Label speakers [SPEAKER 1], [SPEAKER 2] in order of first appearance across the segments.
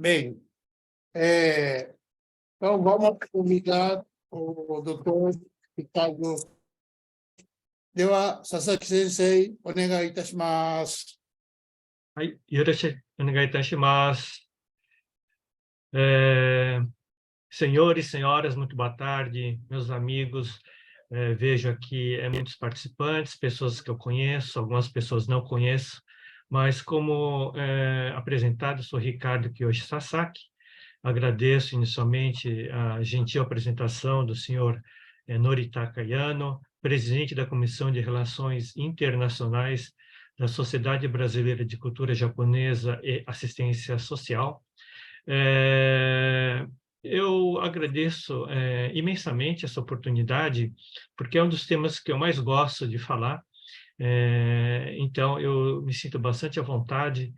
[SPEAKER 1] Bem, então vamos convidar o doutor Ricardo. では、佐々木先生、お願いいたします。
[SPEAKER 2] はい、よろしくお願いいたします。Senhores, senhoras, muito boa tarde, meus amigos. Vejo aqui muitos participantes, pessoas que eu conheço, algumas pessoas não conheço, mas como apresentado, sou Ricardo Kiyoshi Sasaki. Agradeço inicialmente a gentil apresentação do senhor Noritaka Yano, presidente da Comissão de Relações Internacionais da Sociedade Brasileira de Cultura Japonesa e Assistência Social. Eu agradeço imensamente essa oportunidade, porque é um dos temas que eu mais gosto de falar, então eu me sinto bastante à vontade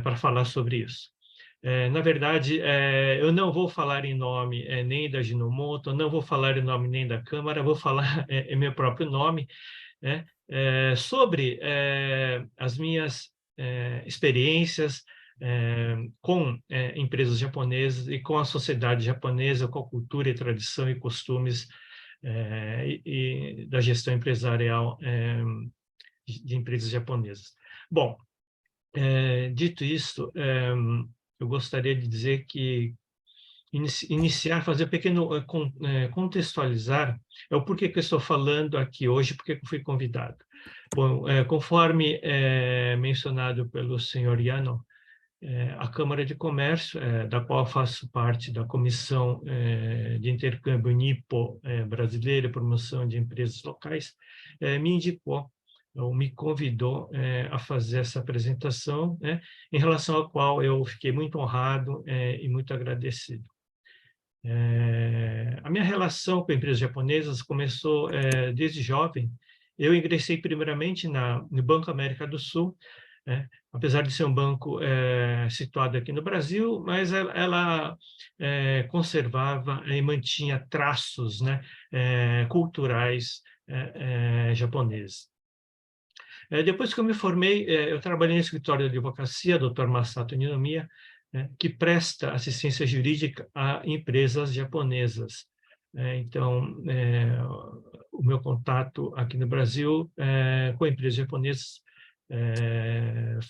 [SPEAKER 2] para falar sobre isso. Na verdade, eu não vou falar em nome nem da Ajinomoto, não vou falar em nome nem da Câmara, vou falar em meu próprio nome, né, sobre as minhas experiências com empresas japonesas e com a sociedade japonesa, com a cultura e tradição e costumes e da gestão empresarial de empresas japonesas. Bom, dito isso, eu gostaria de dizer que fazer um pequeno contextualizar o porquê que eu estou falando aqui hoje, porquê que eu fui convidado. Bom, conforme mencionado pelo senhor Yano, a Câmara de Comércio, da qual faço parte da Comissão de Intercâmbio Nipo Brasileira e Promoção de Empresas Locais, me indicou, ou me convidou a fazer essa apresentação, em relação à qual eu fiquei muito honrado e muito agradecido. A minha relação com empresas japonesas começou desde jovem. Eu ingressei primeiramente no Banco América do Sul, apesar de ser um banco situado aqui no Brasil, mas ela conservava e mantinha traços culturais japoneses. Depois que eu me formei, eu trabalhei no escritório de advocacia, Dr. Masato Ninomiya, que presta assistência jurídica a empresas japonesas. Então, o meu contato aqui no Brasil com empresas japonesas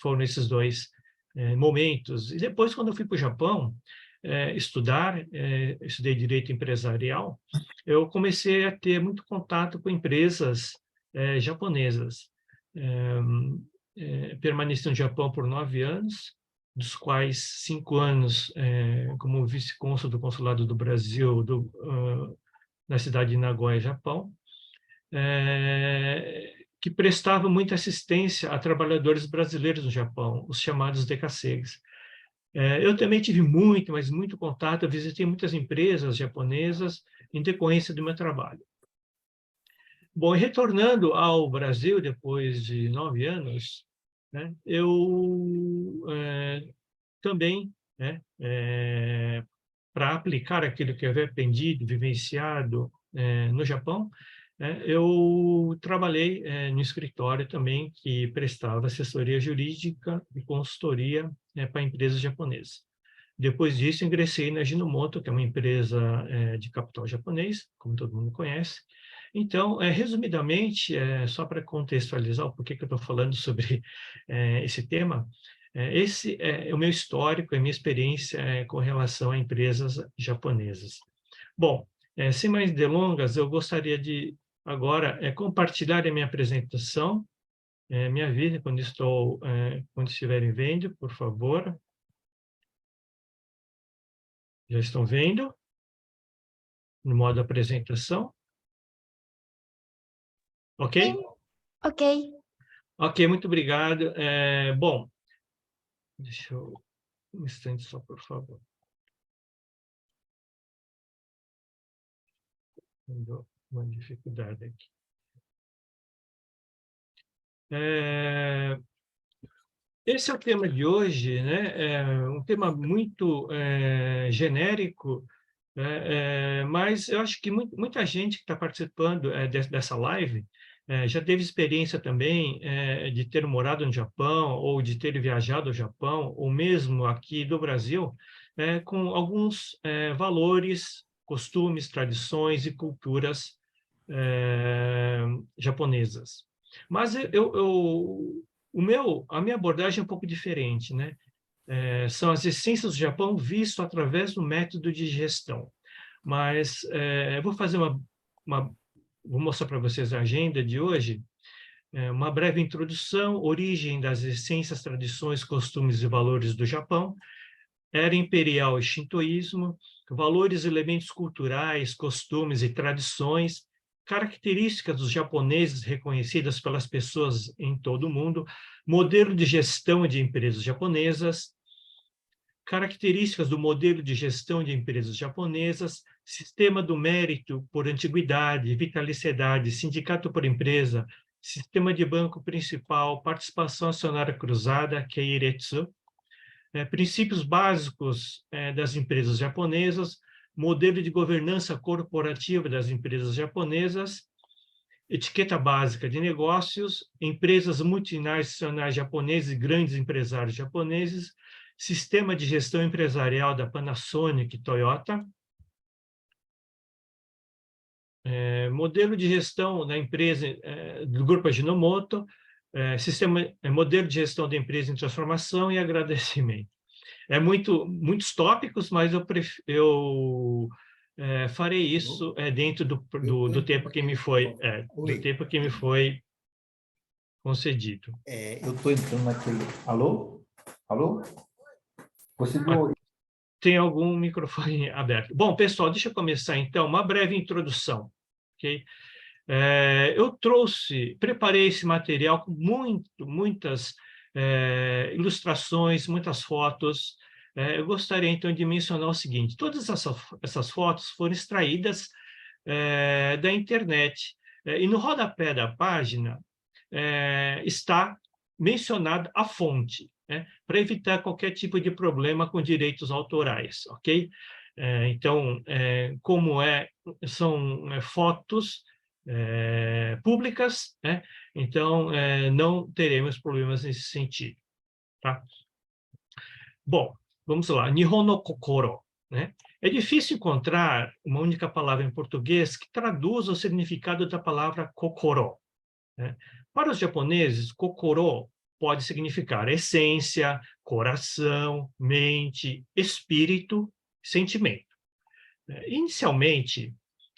[SPEAKER 2] foram esses dois momentos. E depois, quando eu fui para o Japão estudar, estudei Direito Empresarial, eu comecei a ter muito contato com empresas japonesas. Permaneci no Japão por 9 anos, dos quais 5 anos como vice-cônsul do Consulado do Brasil na cidade de Nagoya, Japão, que prestava muita assistência a trabalhadores brasileiros no Japão, os chamados DKCs. Eu também tive muito, mas muito contato, eu visitei muitas empresas japonesas em decorrência do meu trabalho. Bom, e retornando ao Brasil depois de 9 anos, eu também, para aplicar aquilo que eu havia aprendido, vivenciado no Japão, eu trabalhei no escritório também que prestava assessoria jurídica e consultoria para empresas japonesas. Depois disso, ingressei na Ajinomoto, que é uma empresa de capital japonês, como todo mundo conhece. Então, resumidamente, só para contextualizar o porquê que eu estou falando sobre esse tema, esse é o meu histórico, a minha experiência com relação a empresas japonesas. Bom, sem mais delongas, eu gostaria de agora compartilhar a minha apresentação, minha vida, quando estiverem vendo, por favor. Já estão vendo? No modo apresentação? Ok?
[SPEAKER 3] Sim. Ok.
[SPEAKER 2] Ok, muito obrigado. Bom, deixa eu... Um instante só, por favor. Deu uma dificuldade aqui. Esse é o tema de hoje, um tema muito genérico, mas eu acho que muita gente que está participando dessa live já teve experiência também de ter morado no Japão, ou de ter viajado ao Japão, ou mesmo aqui do Brasil, com alguns valores, costumes, tradições e culturas japonesas. Mas a minha abordagem é um pouco diferente, né? São as essências do Japão visto através do método de gestão. Mas eu vou fazer vou mostrar para vocês a agenda de hoje. Uma breve introdução, origem das essências, tradições, costumes e valores do Japão, era imperial e shintoísmo, valores e elementos culturais, costumes e tradições, características dos japoneses reconhecidas pelas pessoas em todo o mundo, modelo de gestão de empresas japonesas, características do modelo de gestão de empresas japonesas, sistema do mérito por antiguidade, vitaliciedade, sindicato por empresa, sistema de banco principal, participação acionária cruzada, Keiretsu, princípios básicos das empresas japonesas, modelo de governança corporativa das empresas japonesas, etiqueta básica de negócios, empresas multinacionais japonesas e grandes empresários japoneses, sistema de gestão empresarial da Panasonic e Toyota, modelo de gestão da empresa do grupo Ajinomoto, modelo de gestão da empresa em transformação e agradecimento. Muitos tópicos, mas eu farei isso dentro do tempo que me foi concedido.
[SPEAKER 3] Eu estou entrando naquele... Alô? Alô? Conseguiu?
[SPEAKER 2] Tem algum microfone aberto. Bom, pessoal, deixa eu começar, então, uma breve introdução. Okay? Eu preparei esse material com muitas ilustrações, muitas fotos. Eu gostaria, então, de mencionar o seguinte: todas essas fotos foram extraídas da internet, e no rodapé da página está mencionada a fonte, para evitar qualquer tipo de problema com direitos autorais, ok? Então, são fotos públicas, então não teremos problemas nesse sentido, tá? Bom, vamos lá. Nihon no kokoro, né? É difícil encontrar uma única palavra em português que traduza o significado da palavra kokoro, né? Para os japoneses, kokoro pode significar essência, coração, mente, espírito, sentimento. Inicialmente,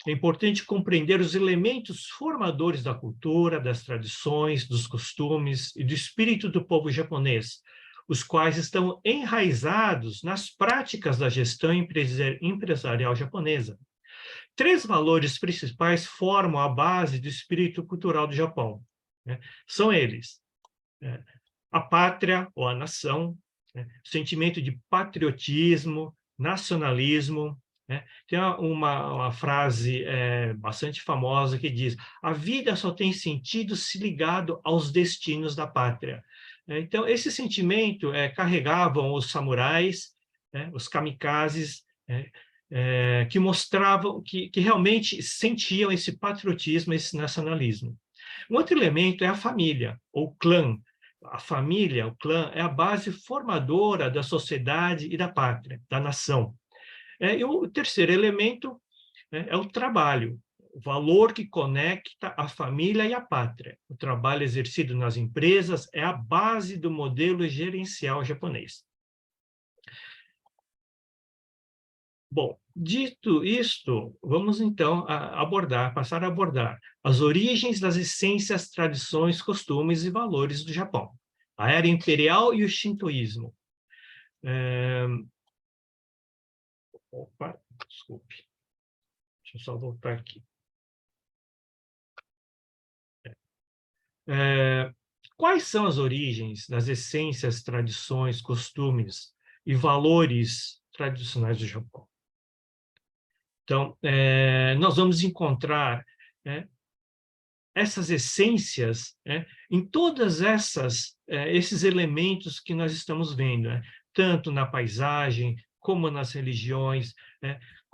[SPEAKER 2] é importante compreender os elementos formadores da cultura, das tradições, dos costumes e do espírito do povo japonês, os quais estão enraizados nas práticas da gestão empresarial japonesa. 3 valores principais formam a base do espírito cultural do Japão, né? São eles: a pátria, ou a nação, o sentimento de patriotismo, nacionalismo. Tem uma frase bastante famosa que diz: a vida só tem sentido se ligado aos destinos da pátria. Então, esse sentimento carregavam os samurais, os kamikazes, que mostravam que realmente sentiam esse patriotismo, esse nacionalismo. Um outro elemento é a família, ou clã. A família, o clã, é a base formadora da sociedade e da pátria, da nação. E o terceiro elemento é o trabalho, o valor que conecta a família e a pátria. O trabalho exercido nas empresas é a base do modelo gerencial japonês. Bom, dito isto, vamos então passar a abordar as origens das essências, tradições, costumes e valores do Japão, a era imperial e o shintoísmo. Opa, desculpe. Deixa eu só voltar aqui. Quais são as origens das essências, tradições, costumes e valores tradicionais do Japão? Então, nós vamos encontrar essas essências em todas esses elementos que nós estamos vendo, tanto na paisagem, como nas religiões,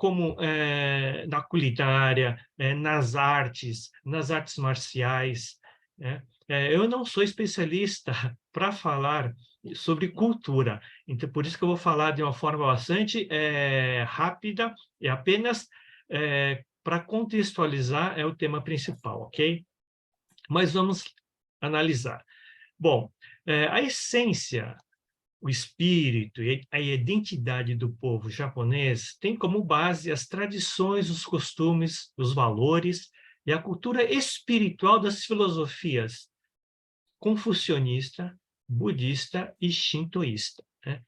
[SPEAKER 2] como na culinária, nas artes marciais, né? Eu não sou especialista para falar sobre cultura, então por isso que eu vou falar de uma forma bastante rápida e apenas para contextualizar o tema principal, ok? Mas vamos analisar. Bom, a essência, o espírito e a identidade do povo japonês tem como base as tradições, os costumes, os valores e a cultura espiritual das filosofias confucionista, budista e shintoísta, né?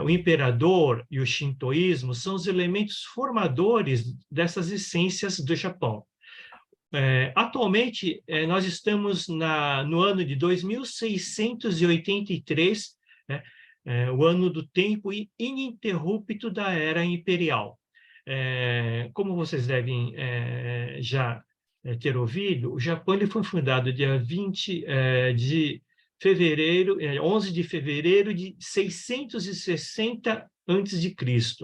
[SPEAKER 2] O imperador e o shintoísmo são os elementos formadores dessas essências do Japão. Atualmente, nós estamos no ano de 2683, né? O ano do tempo ininterrupto da Era Imperial. Como vocês devem já ter ouvido, o Japão ele foi fundado dia 20 de fevereiro, 11 de fevereiro de 660 a.C.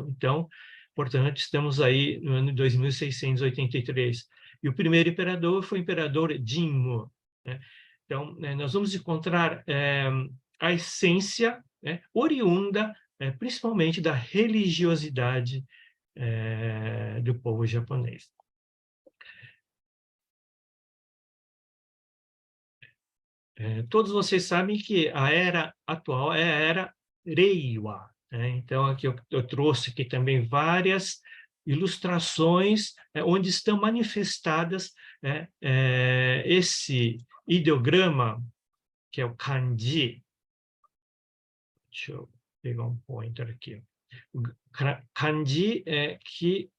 [SPEAKER 2] Então, portanto, estamos aí no ano de 2683. E o primeiro imperador foi o imperador Jimmu, né? Então, nós vamos encontrar a essência oriunda, principalmente da religiosidade do povo japonês. Todos vocês sabem que a era atual é a era Reiwa, né? Então, aqui eu trouxe aqui também várias ilustrações onde estão manifestadas esse ideograma, que é o kanji. Deixa eu pegar um pointer aqui. O kanji que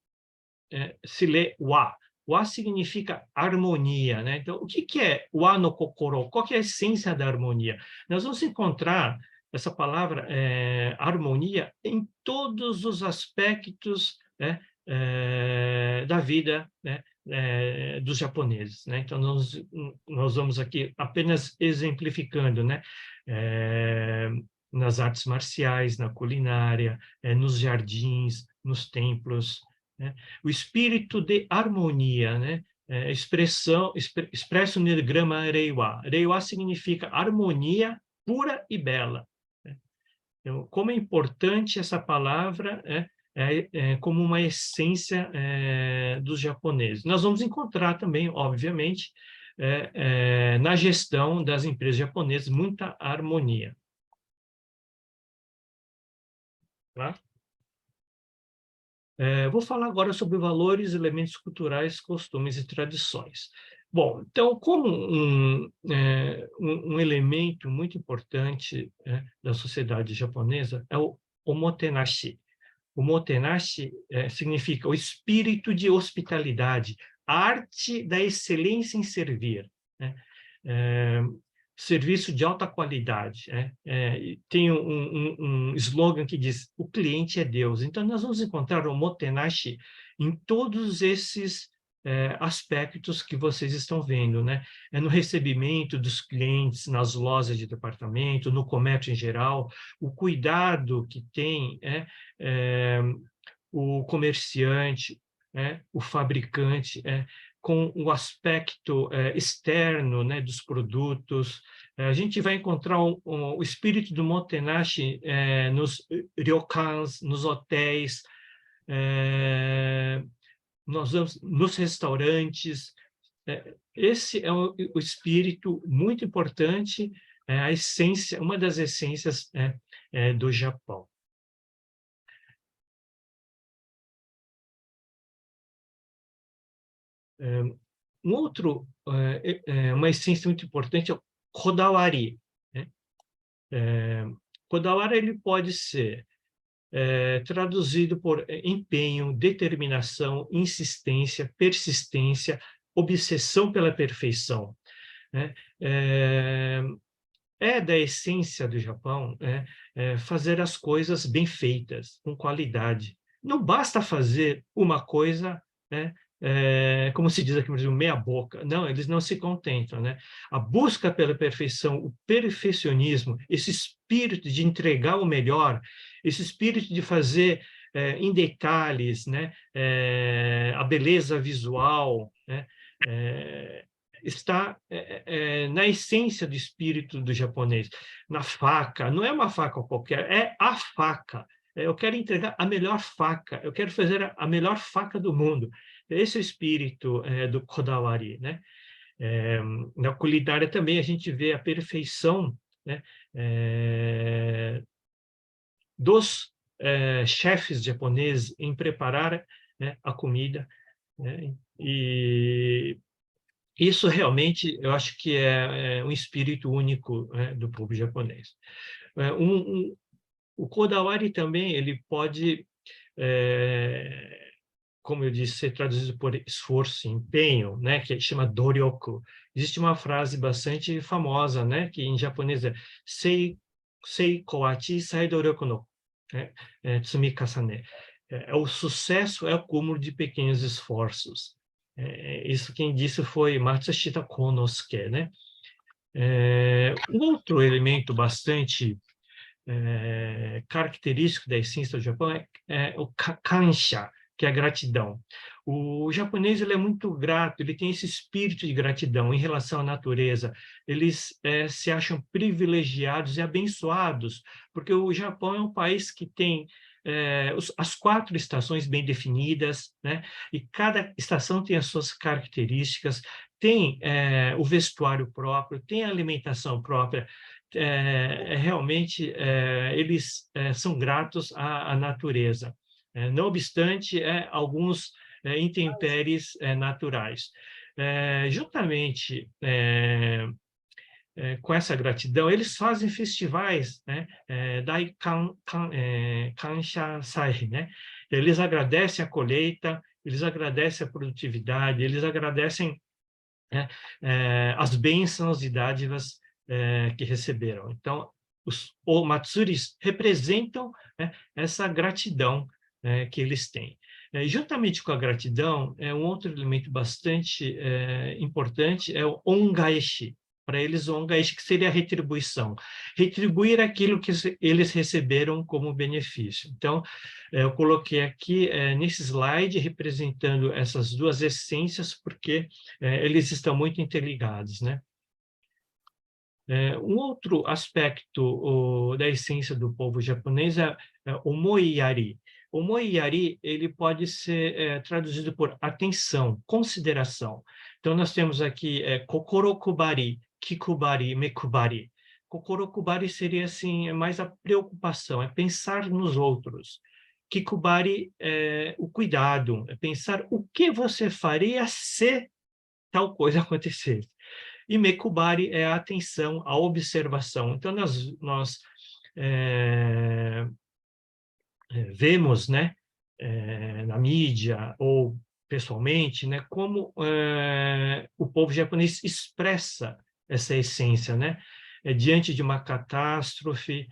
[SPEAKER 2] se lê wa. Wa significa harmonia, né? Então, o que é wa no kokoro? Qual que é a essência da harmonia? Nós vamos encontrar essa palavra harmonia em todos os aspectos da vida, né, dos japoneses, né? Então, nós vamos aqui apenas exemplificando, né? Nas artes marciais, na culinária, nos jardins, nos templos, né? O espírito de harmonia, né? Expresso no diagrama Reiwa. Reiwa significa harmonia pura e bela, né? Então, como é importante essa palavra como uma essência dos japoneses. Nós vamos encontrar também, obviamente, na gestão das empresas japonesas, muita harmonia. Tá? Vou falar agora sobre valores, elementos culturais, costumes e tradições. Bom, então, como um elemento muito importante da sociedade japonesa é o omotenashi. O omotenashi significa o espírito de hospitalidade, a arte da excelência em servir, né? Serviço de alta qualidade. Tem um slogan que diz: o cliente é Deus. Então, nós vamos encontrar o omotenashi em todos esses aspectos que vocês estão vendo, né? No recebimento dos clientes, nas lojas de departamento, no comércio em geral, o cuidado que tem o comerciante, o fabricante, com o aspecto externo, né, dos produtos. A gente vai encontrar o espírito do omotenashi nos ryokans, nos hotéis, nós vamos nos restaurantes. Esse é o espírito muito importante, a essência, uma das essências do Japão. Uma essência muito importante é o kodawari, né? Kodawari ele pode ser traduzido por empenho, determinação, insistência, persistência, obsessão pela perfeição, né? Da essência do Japão fazer as coisas bem feitas, com qualidade. Não basta fazer uma coisa, né, como se diz aqui no Brasil, meia boca. Não, eles não se contentam, né? A busca pela perfeição, o perfeccionismo, esse espírito de entregar o melhor, esse espírito de fazer em detalhes, né? A beleza visual, né? Está na essência do espírito do japonês, na faca. Não é uma faca qualquer, é a faca. Eu quero entregar a melhor faca, eu quero fazer a melhor faca do mundo. Esse é o espírito do Kodawari, né? Na culinária também a gente vê a perfeição, né? Dos chefes japoneses em preparar, né, a comida, né? E isso realmente, eu acho que é um espírito único, né, do povo japonês. O Kodawari também, ele pode, como eu disse, ser traduzido por esforço, empenho, né, que chama doryoku. Existe uma frase bastante famosa, né, que em japonês é seiko wa chisai doryoku no tsumikasane. O sucesso é o cúmulo de pequenos esforços. Isso quem disse foi Matsushita Konosuke, né? Um outro elemento bastante característico da essência do Japão é o kansha, que é a gratidão. O japonês ele é muito grato, ele tem esse espírito de gratidão em relação à natureza. Eles se acham privilegiados e abençoados, porque o Japão é um país que tem as 4 estações bem definidas, né? E cada estação tem as suas características, tem o vestuário próprio, tem a alimentação própria. Realmente, eles são gratos à natureza. Não obstante, alguns intempéries naturais. Juntamente com essa gratidão, eles fazem festivais, né? Kansha Sai, né? Eles agradecem a colheita, eles agradecem a produtividade, eles agradecem as bênçãos e dádivas que receberam. Então, os Matsuris representam, né, essa gratidão que eles têm. Juntamente com a gratidão, um outro elemento bastante importante é o ongaeshi. Para eles, o ongaeshi, que seria a retribuição. Retribuir aquilo que eles receberam como benefício. Então, eu coloquei aqui nesse slide representando essas duas essências, porque eles estão muito interligados, né? Um outro aspecto da essência do povo japonês é o moiyari. O moiyari, ele pode ser traduzido por atenção, consideração. Então, nós temos aqui kokorokubari, kikubari, mekubari. Kokorokubari seria, assim, mais a preocupação, é pensar nos outros. Kikubari é o cuidado, é pensar o que você faria se tal coisa acontecesse. E Mekubari é a atenção, a observação. Então, nós vemos, né, na mídia ou pessoalmente, né, como o povo japonês expressa essa essência, né? Diante de uma catástrofe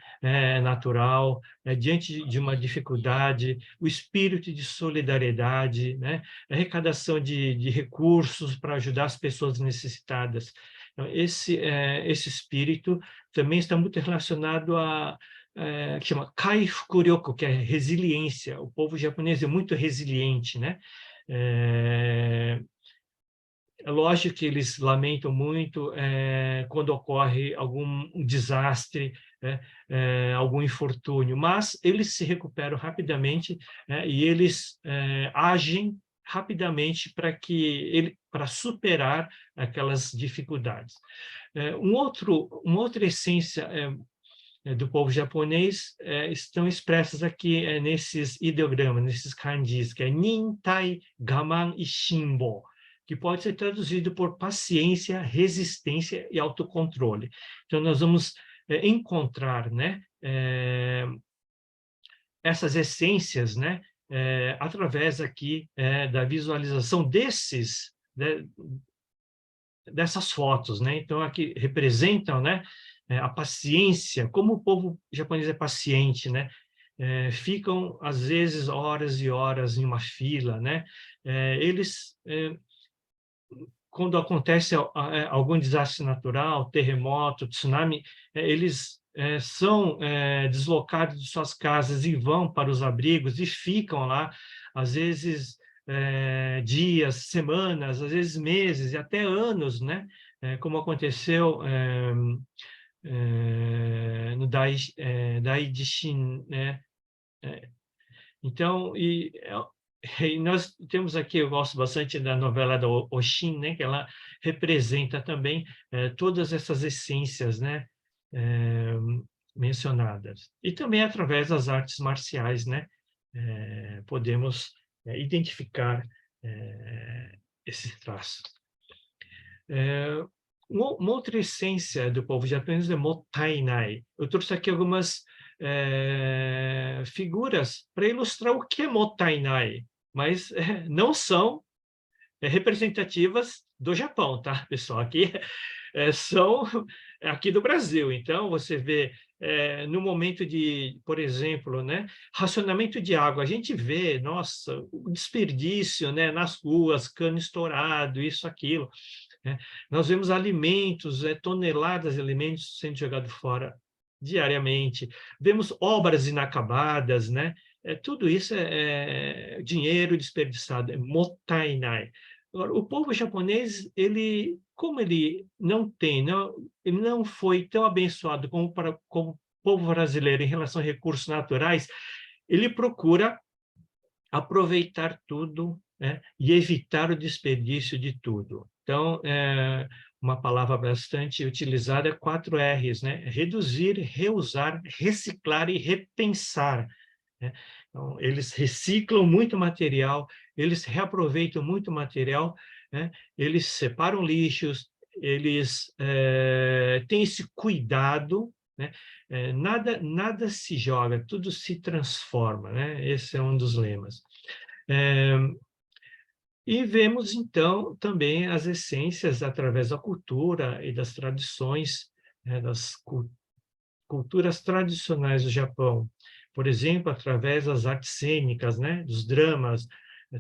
[SPEAKER 2] natural, diante de uma dificuldade, o espírito de solidariedade, né? Arrecadação de recursos para ajudar as pessoas necessitadas. Então, esse espírito também está muito relacionado a que chama Kaifukuryoku, que é resiliência. O povo japonês é muito resiliente, né? É lógico que eles lamentam muito quando ocorre algum desastre, algum infortúnio, mas eles se recuperam rapidamente, e eles agem rapidamente para superar aquelas dificuldades. Uma outra essência do povo japonês estão expressas aqui nesses ideogramas, nesses kanjis, que é Nintai, Gaman e Shinbo, que pode ser traduzido por paciência, resistência e autocontrole. Então, nós vamos encontrar, né, essas essências, né, através aqui da visualização dessas fotos, né? Então, aqui representam, né, a paciência, como o povo japonês é paciente, né? Ficam, às vezes, horas e horas em uma fila, né? Eles quando acontece algum desastre natural, terremoto, tsunami, eles são deslocados de suas casas e vão para os abrigos e ficam lá, às vezes dias, semanas, às vezes meses e até anos, né? Como aconteceu no Daidishin, né? Então, e nós temos aqui, eu gosto bastante da novela da Oshin, né? Que ela representa também todas essas essências, né? Mencionadas. E também através das artes marciais, né? Podemos identificar esses traços. Uma outra essência do povo japonês é mottainai. Eu trouxe aqui algumas figuras para ilustrar o que é mottainai, mas não são representativas do Japão, tá, pessoal? Aqui são aqui do Brasil. Então, você vê no momento de, por exemplo, né, racionamento de água, a gente vê, nossa, o desperdício, né, nas ruas, cano estourado, isso, aquilo. Né? Nós vemos alimentos, toneladas de alimentos sendo jogados fora diariamente. Vemos obras inacabadas, né? Tudo isso é dinheiro desperdiçado, é mottainai. Agora, o povo japonês, como ele ele não foi tão abençoado como o povo brasileiro em relação a recursos naturais, ele procura aproveitar tudo, né, e evitar o desperdício de tudo. Então, uma palavra bastante utilizada é 4 R's, né? Reduzir, reusar, reciclar e repensar. Né? Então, eles reciclam muito material, eles reaproveitam muito material, né? Eles separam lixos, eles têm esse cuidado, né? Nada se joga, tudo se transforma, né? Esse é um dos lemas. E vemos, então, também as essências através da cultura e das tradições, né? Das culturas tradicionais do Japão. Por exemplo, através das artes cênicas, né? Dos dramas,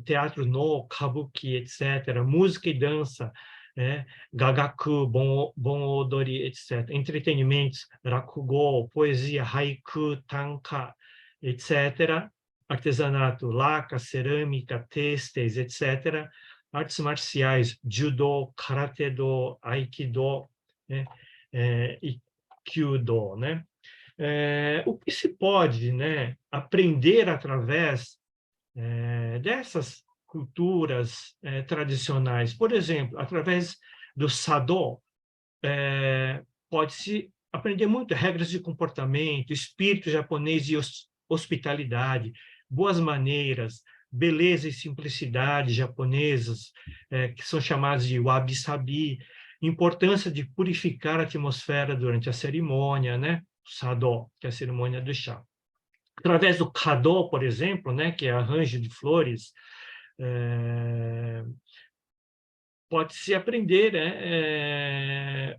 [SPEAKER 2] teatro no, kabuki, etc., música e dança, né? Gagaku, bon odori, etc., entretenimentos, rakugo, poesia, haiku, tanka, etc., artesanato, laca, cerâmica, têxteis, etc., artes marciais, judo, karate-do, aikido, né? E kyudo, né? O que se pode, né, aprender através dessas culturas tradicionais? Por exemplo, através do Sado, pode-se aprender muito regras de comportamento, espírito japonês e hospitalidade, boas maneiras, beleza e simplicidade japonesas, que são chamadas de wabi-sabi, importância de purificar a atmosfera durante a cerimônia, né? Sado, que é a cerimônia do chá. Através do Kado, por exemplo, né, que é arranjo de flores, pode-se aprender, né,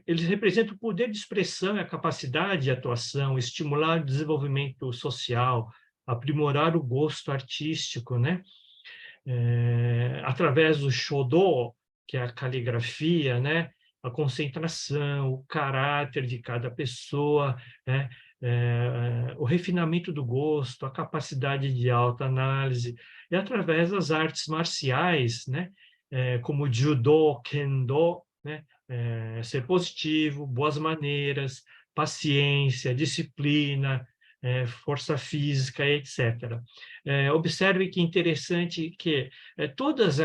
[SPEAKER 2] eles representam o poder de expressão e a capacidade de atuação, estimular o desenvolvimento social, aprimorar o gosto artístico, né? Através do Shodo, que é a caligrafia, né? A concentração, o caráter de cada pessoa, né? O refinamento do gosto, a capacidade de autoanálise, e através das artes marciais, né? Como Judo, Kendo, né? Ser positivo, boas maneiras, paciência, disciplina, força física, etc. Observe que interessante que todas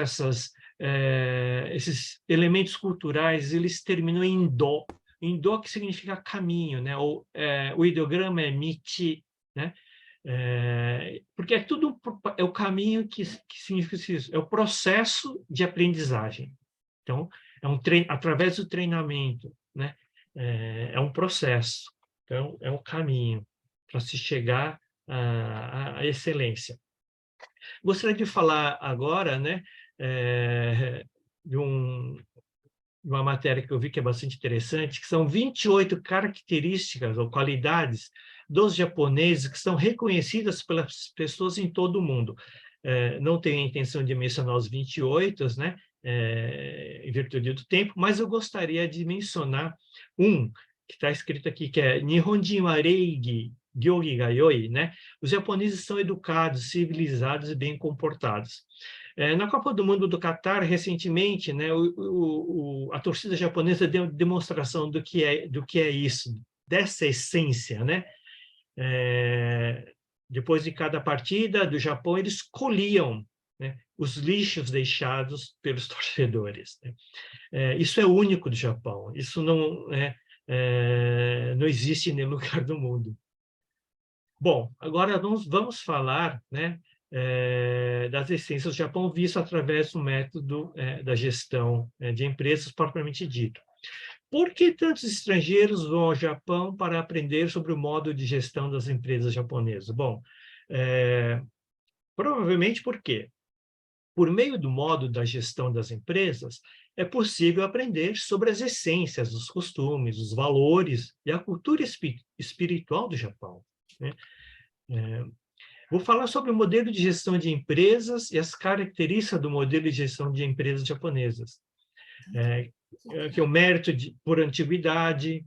[SPEAKER 2] esses elementos culturais, eles terminam em do. Em do, que significa caminho, né? O ideograma é michi, né? Porque é o caminho que significa isso, é o processo de aprendizagem. Então, através do treinamento, né? É um processo, então é um caminho para se chegar à excelência. Gostaria de falar agora, né, de uma matéria que eu vi que é bastante interessante, que são 28 características ou qualidades dos japoneses que são reconhecidas pelas pessoas em todo o mundo. Não tenho a intenção de mencionar os 28, né, em virtude do tempo, mas eu gostaria de mencionar um que está escrito aqui, que é Nihonjin wa reigi, gyogi ga yoi, né? Os japoneses são educados, civilizados e bem comportados. Na Copa do Mundo do Catar, recentemente, né, a torcida japonesa deu demonstração do que é isso, dessa essência, né? Depois de cada partida do Japão, eles colhiam, né, os lixos deixados pelos torcedores, né? Isso é único do Japão, isso não existe em nenhum lugar do mundo. Bom, agora vamos falar, né, das essências do Japão, visto através do método da gestão de empresas propriamente dito. Por que tantos estrangeiros vão ao Japão para aprender sobre o modo de gestão das empresas japonesas? Bom, provavelmente por quê? Por meio do modo da gestão das empresas, é possível aprender sobre as essências, os costumes, os valores e a cultura espiritual do Japão, né? Vou falar sobre o modelo de gestão de empresas e as características do modelo de gestão de empresas japonesas. Que é o mérito por antiguidade,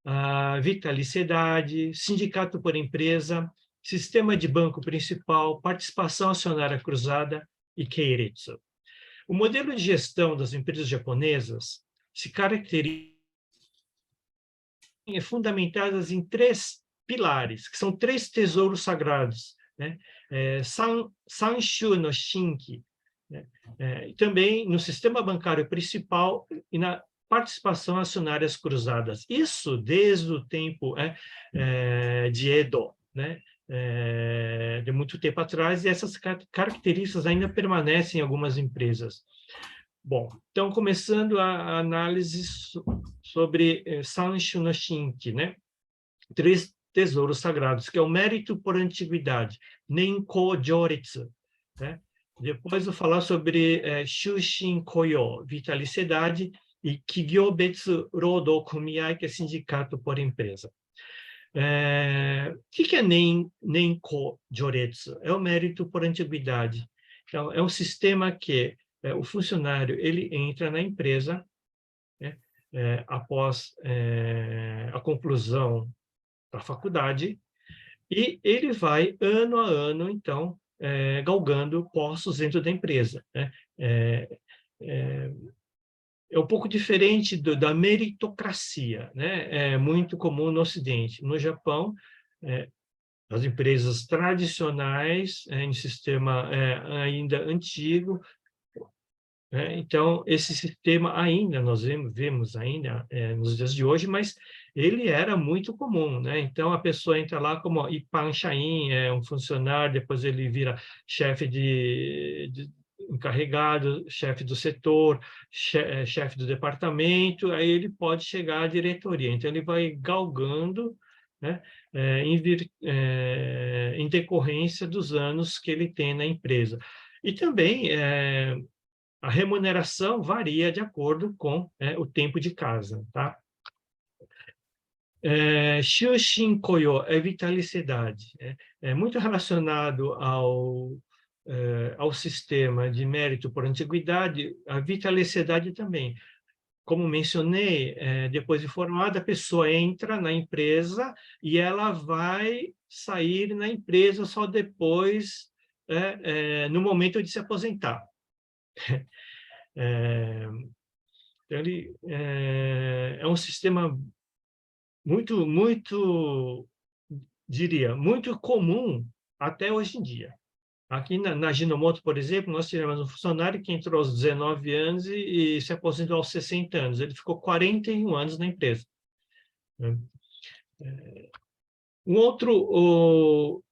[SPEAKER 2] a vitalicidade, sindicato por empresa, sistema de banco principal, participação acionária cruzada e keiretsu. O modelo de gestão das empresas japonesas se caracteriza fundamentadas em 3 pilares, que são 3 tesouros sagrados, né? Sanshu no Shinki, né? Também no sistema bancário principal e na participação acionárias cruzadas. Isso desde o tempo de Edo, né? De muito tempo atrás, e essas características ainda permanecem em algumas empresas. Bom, então, começando a análise sobre Sanshu no Shinki, né? 3 tesouros sagrados, que é o mérito por antiguidade, Nenko Joritsu, né? Depois vou falar sobre Shushin Koyo, vitalicidade, e Kigyobetsu Rodo Kumiai, que é sindicato por empresa. O que é Nenko Joritsu? É o mérito por antiguidade. Então, é um sistema que o funcionário ele entra na empresa, né, após a conclusão da faculdade, e ele vai, ano a ano, então, galgando postos dentro da empresa, né? É um pouco diferente da meritocracia, né? É muito comum no Ocidente. No Japão, as empresas tradicionais, em sistema ainda antigo, então, esse sistema ainda, nós vemos ainda nos dias de hoje, mas ele era muito comum, né? Então, a pessoa entra lá como Ipan Shain, um funcionário, depois ele vira chefe de encarregado, chefe do setor, chefe do departamento, aí ele pode chegar à diretoria. Então, ele vai galgando, né, em decorrência dos anos que ele tem na empresa. E também a remuneração varia de acordo com o tempo de casa, tá? Shushin Koyo é vitalicidade. É muito relacionado ao sistema de mérito por antiguidade, a vitalicidade também. Como mencionei, depois de formada, a pessoa entra na empresa e ela vai sair na empresa só depois, no momento de se aposentar. Ele é um sistema muito, diria, muito comum até hoje em dia. Aqui na Ginomoto, por exemplo, nós tivemos um funcionário que entrou aos 19 anos e se aposentou aos 60 anos. Ele ficou 41 anos na empresa. Um outro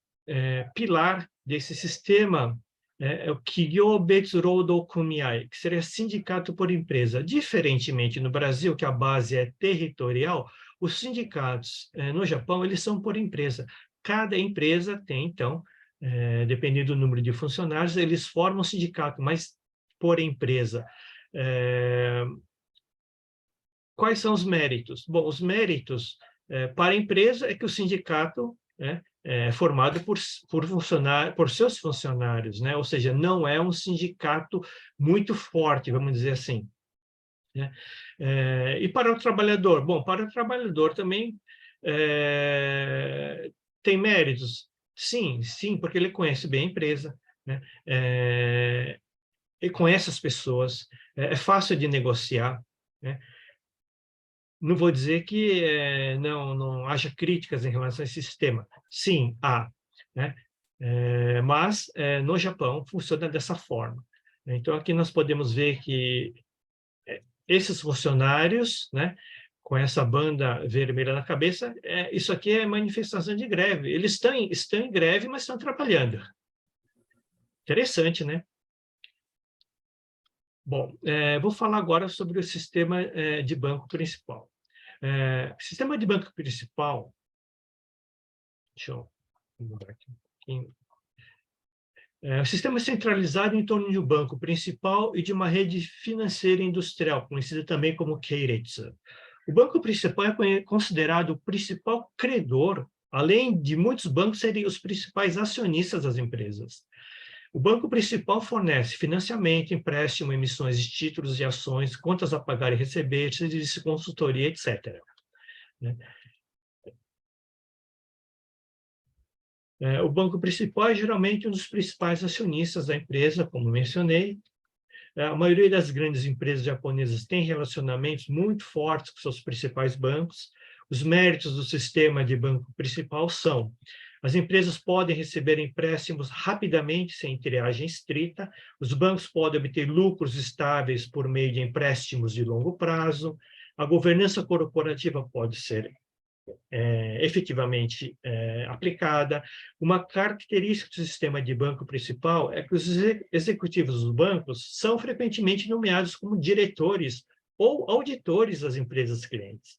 [SPEAKER 2] pilar desse sistema é o Kigyobetsu Rodo Kumiai, que seria sindicato por empresa. Diferentemente no Brasil, que a base é territorial, os sindicatos no Japão, eles são por empresa. Cada empresa tem, então, dependendo do número de funcionários, eles formam um sindicato, mas por empresa. Quais são os méritos? Bom, os méritos para a empresa é que o sindicato é formado por seus funcionários, né? Ou seja, não é um sindicato muito forte, vamos dizer assim. né? E para o trabalhador? Bom, para o trabalhador também tem méritos. Sim, sim, porque ele conhece bem a empresa, né? Ele conhece as pessoas, é fácil de negociar, né? Não vou dizer que não haja críticas em relação a esse sistema. Sim, há, né? Mas no Japão funciona dessa forma. Então, aqui nós podemos ver que esses funcionários, né, com essa banda vermelha na cabeça, isso aqui é manifestação de greve. Eles estão em greve, mas estão trabalhando. Interessante, né? Bom, vou falar agora sobre o sistema de banco principal. Sistema de banco principal, deixa eu mudar aqui um pouquinho. O sistema é centralizado em torno de um banco principal e de uma rede financeira industrial, conhecida também como Keiretsu. O banco principal é considerado o principal credor, além de muitos bancos serem os principais acionistas das empresas. O banco principal fornece financiamento, empréstimo, emissões de títulos e ações, contas a pagar e receber, serviços de consultoria, etc. O banco principal é geralmente um dos principais acionistas da empresa, como mencionei. A maioria das grandes empresas japonesas tem relacionamentos muito fortes com seus principais bancos. Os méritos do sistema de banco principal são: as empresas podem receber empréstimos rapidamente, sem triagem estrita. Os bancos podem obter lucros estáveis por meio de empréstimos de longo prazo. A governança corporativa pode ser efetivamente aplicada. Uma característica do sistema de banco principal é que os executivos dos bancos são frequentemente nomeados como diretores ou auditores das empresas clientes.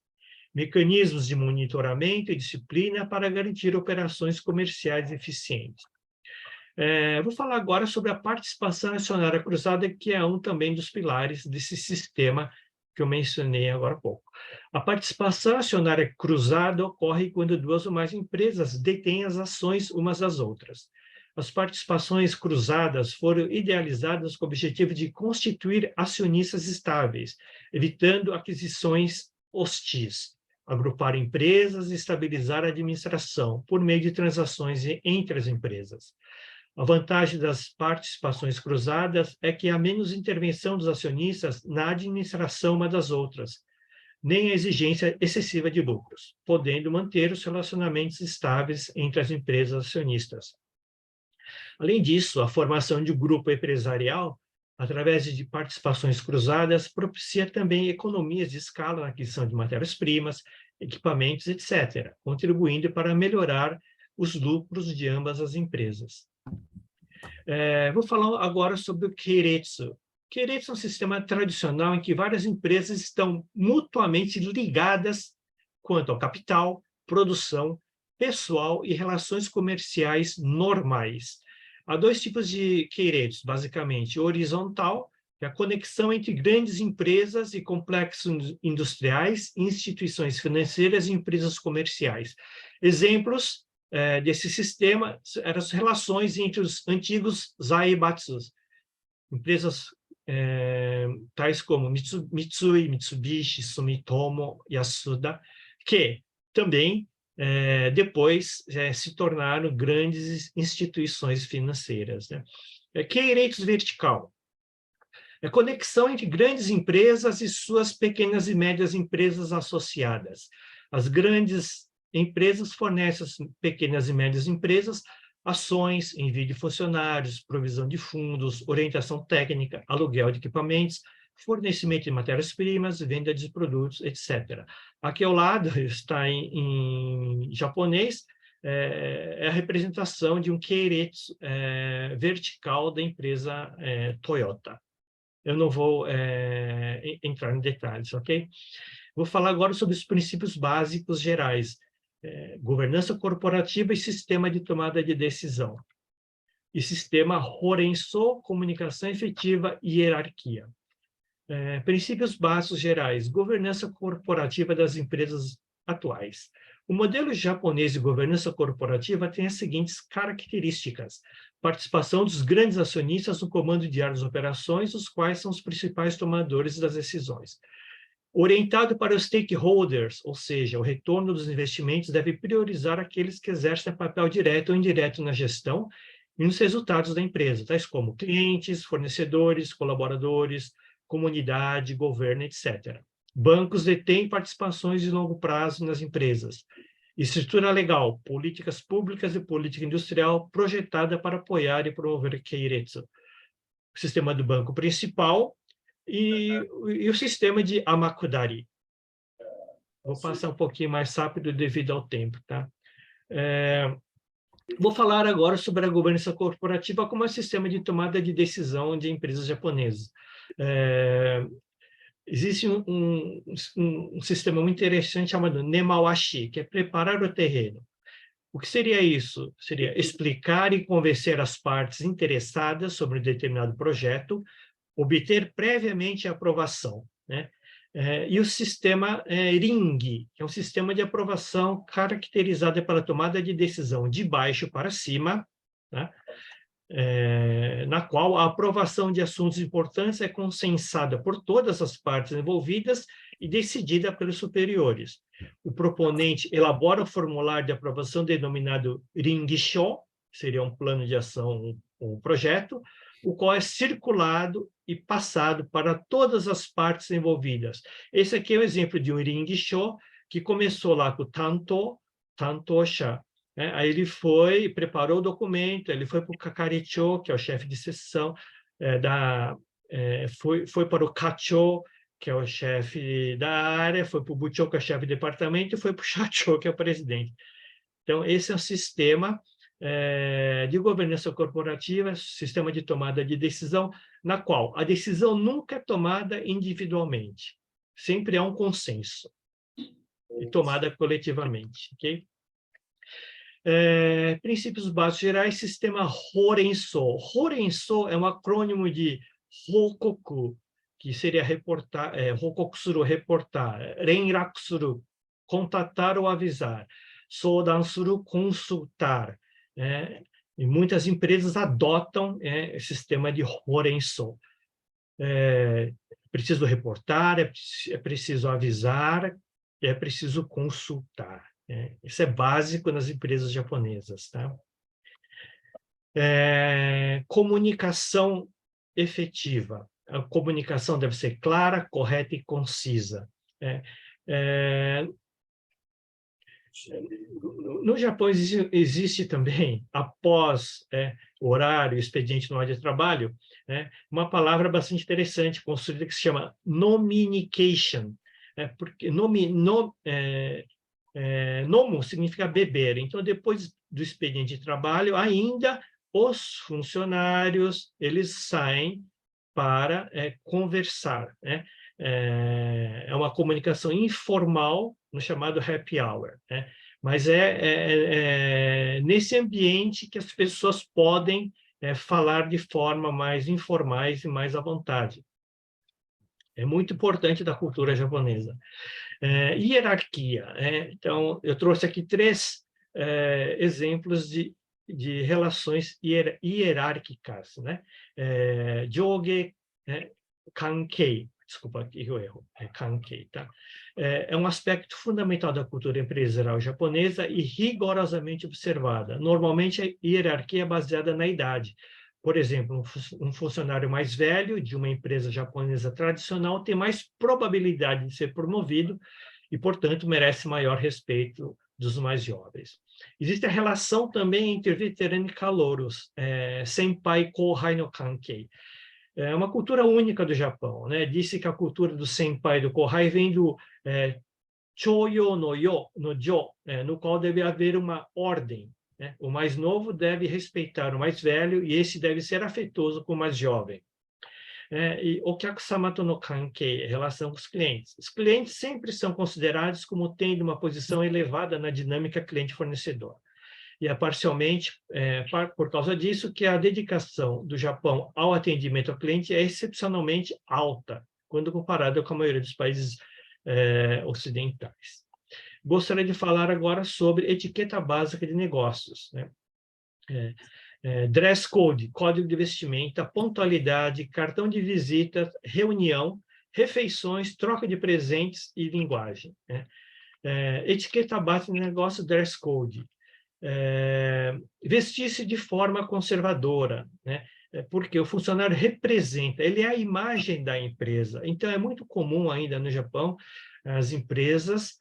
[SPEAKER 2] Mecanismos de monitoramento e disciplina para garantir operações comerciais eficientes. Vou falar agora sobre a participação acionária cruzada, que é um também dos pilares desse sistema que eu mencionei agora há pouco. A participação acionária cruzada ocorre quando duas ou mais empresas detêm as ações umas das outras. As participações cruzadas foram idealizadas com o objetivo de constituir acionistas estáveis, evitando aquisições hostis, agrupar empresas e estabilizar a administração por meio de transações entre as empresas. A vantagem das participações cruzadas é que há menos intervenção dos acionistas na administração uma das outras, nem a exigência excessiva de lucros, podendo manter os relacionamentos estáveis entre as empresas acionistas. Além disso, a formação de um grupo empresarial, através de participações cruzadas, propicia também economias de escala na aquisição de matérias-primas, equipamentos, etc., contribuindo para melhorar os lucros de ambas as empresas. Vou falar agora sobre o Keiretsu. Keiretsu é um sistema tradicional em que várias empresas estão mutuamente ligadas quanto ao capital, produção, pessoal e relações comerciais normais. Há dois tipos de Keiretsu, basicamente. O horizontal, que é a conexão entre grandes empresas e complexos industriais, instituições financeiras e empresas comerciais. Exemplos desse sistema eram as relações entre os antigos zaibatsus, empresas tais como Mitsui, Mitsubishi, Sumitomo, Yasuda, que também depois se tornaram grandes instituições financeiras, né? Keiretsu vertical é a conexão entre grandes empresas e suas pequenas e médias empresas associadas. As grandes empresas fornecem às pequenas e médias empresas ações, envio de funcionários, provisão de fundos, orientação técnica, aluguel de equipamentos, fornecimento de matérias-primas, venda de produtos, etc. Aqui ao lado está em japonês, a representação de um keiretsu vertical da empresa Toyota. Eu não vou entrar em detalhes, ok? Vou falar agora sobre os princípios básicos gerais. Governança corporativa e sistema de tomada de decisão. E sistema Horensô, comunicação efetiva e hierarquia. Princípios básicos gerais. Governança corporativa das empresas atuais. O modelo japonês de governança corporativa tem as seguintes características. participação dos grandes acionistas no comando diário das operações, os quais são os principais tomadores das decisões. Orientado para os stakeholders, ou seja, o retorno dos investimentos deve priorizar aqueles que exercem papel direto ou indireto na gestão e nos resultados da empresa, tais como clientes, fornecedores, colaboradores, comunidade, governo, etc. Bancos detêm participações de longo prazo nas empresas. Estrutura legal, políticas públicas e política industrial projetada para apoiar e promover Keiretsu. O sistema do banco principal e o sistema de Amakudari. Vou passar um pouquinho mais rápido devido ao tempo, tá? Vou falar agora sobre a governança corporativa como um sistema de tomada de decisão de empresas japonesas. Existe um sistema muito interessante chamado Nemawashi, que é preparar o terreno. O que seria isso? Seria explicar e convencer as partes interessadas sobre um determinado projeto, obter previamente a aprovação, né? E o sistema Ring, que é um sistema de aprovação caracterizado pela tomada de decisão de baixo para cima, né? Na qual a aprovação de assuntos importantes é consensada por todas as partes envolvidas e decidida pelos superiores. O proponente elabora o formulário de aprovação denominado Ringisho, que seria um plano de ação, um projeto, o qual é circulado e passado para todas as partes envolvidas. Esse aqui é o exemplo de um Ringisho, que começou lá com o Tantosha. Aí ele preparou o documento, ele foi para o Kakaricho, que é o chefe de seção, foi para o Kacho, que é o chefe da área, foi para o Bucho, que é o chefe de departamento, e foi para o Shacho, que é o presidente. Então, esse é um sistema de governança corporativa, sistema de tomada de decisão, na qual a decisão nunca é tomada individualmente. Sempre há um consenso e tomada coletivamente, ok? Princípios básicos gerais, sistema Horenso. Horenso é um acrônimo de Hokoku, que seria reportar, Hokoku suru, reportar, Renraku suru, contatar ou avisar, Sodan suru, consultar. E muitas empresas adotam o sistema de Horenso. É preciso reportar, é preciso avisar, é preciso consultar. Isso é básico nas empresas japonesas, tá? Comunicação efetiva. A comunicação deve ser clara, correta e concisa. No Japão existe também, após o horário, expediente no área de trabalho, uma palavra bastante interessante construída que se chama nominication. Porque nomo significa beber. Então, depois do expediente de trabalho, ainda os funcionários eles saem para conversar. É uma comunicação informal, no chamado happy hour. Mas nesse ambiente que as pessoas podem falar de forma mais informais e mais à vontade. É muito importante da cultura japonesa. Hierarquia. Então, eu trouxe aqui 3 exemplos de relações hierárquicas. Joge kankei. Desculpa, aqui eu erro. Kankei, tá? É um aspecto fundamental da cultura empresarial japonesa e rigorosamente observada. Normalmente, a hierarquia é baseada na idade. Por exemplo, um funcionário mais velho de uma empresa japonesa tradicional tem mais probabilidade de ser promovido e, portanto, merece maior respeito dos mais jovens. Existe a relação também entre veterano e calouros, senpai kohai no kankei. É uma cultura única do Japão, né? Disse que a cultura do senpai e do kohai vem do choyo no yo, no jo, no qual deve haver uma ordem. O mais novo deve respeitar o mais velho e esse deve ser afetuoso com o mais jovem. E okyakusama no kankei, relação com os clientes. Os clientes sempre são considerados como tendo uma posição elevada na dinâmica cliente-fornecedor. E é parcialmente por causa disso que a dedicação do Japão ao atendimento ao cliente é excepcionalmente alta, quando comparada com a maioria dos países ocidentais. Gostaria de falar agora sobre etiqueta básica de negócios. dress code, código de vestimenta, pontualidade, cartão de visita, reunião, refeições, troca de presentes e linguagem, né? Etiqueta básica no negócio, dress code. Vestir-se de forma conservadora, né? Porque o funcionário representa, ele é a imagem da empresa. Então, é muito comum ainda no Japão as empresas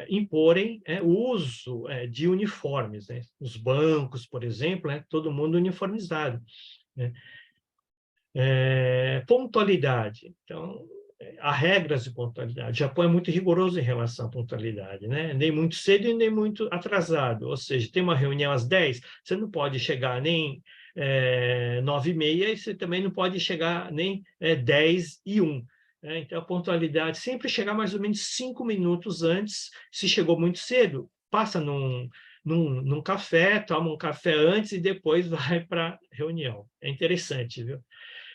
[SPEAKER 2] imporem o uso de uniformes, né? Os bancos, por exemplo, todo mundo uniformizado, né? Pontualidade. Então, há regras de pontualidade. O Japão é muito rigoroso em relação à pontualidade, né? Nem muito cedo e nem muito atrasado. Ou seja, tem uma reunião às 10, você não pode chegar nem 9h30 e você também não pode chegar nem 10h01. Então, a pontualidade sempre chegar mais ou menos 5 minutos antes. Se chegou muito cedo, passa num café, toma um café antes e depois vai para a reunião. É interessante, viu?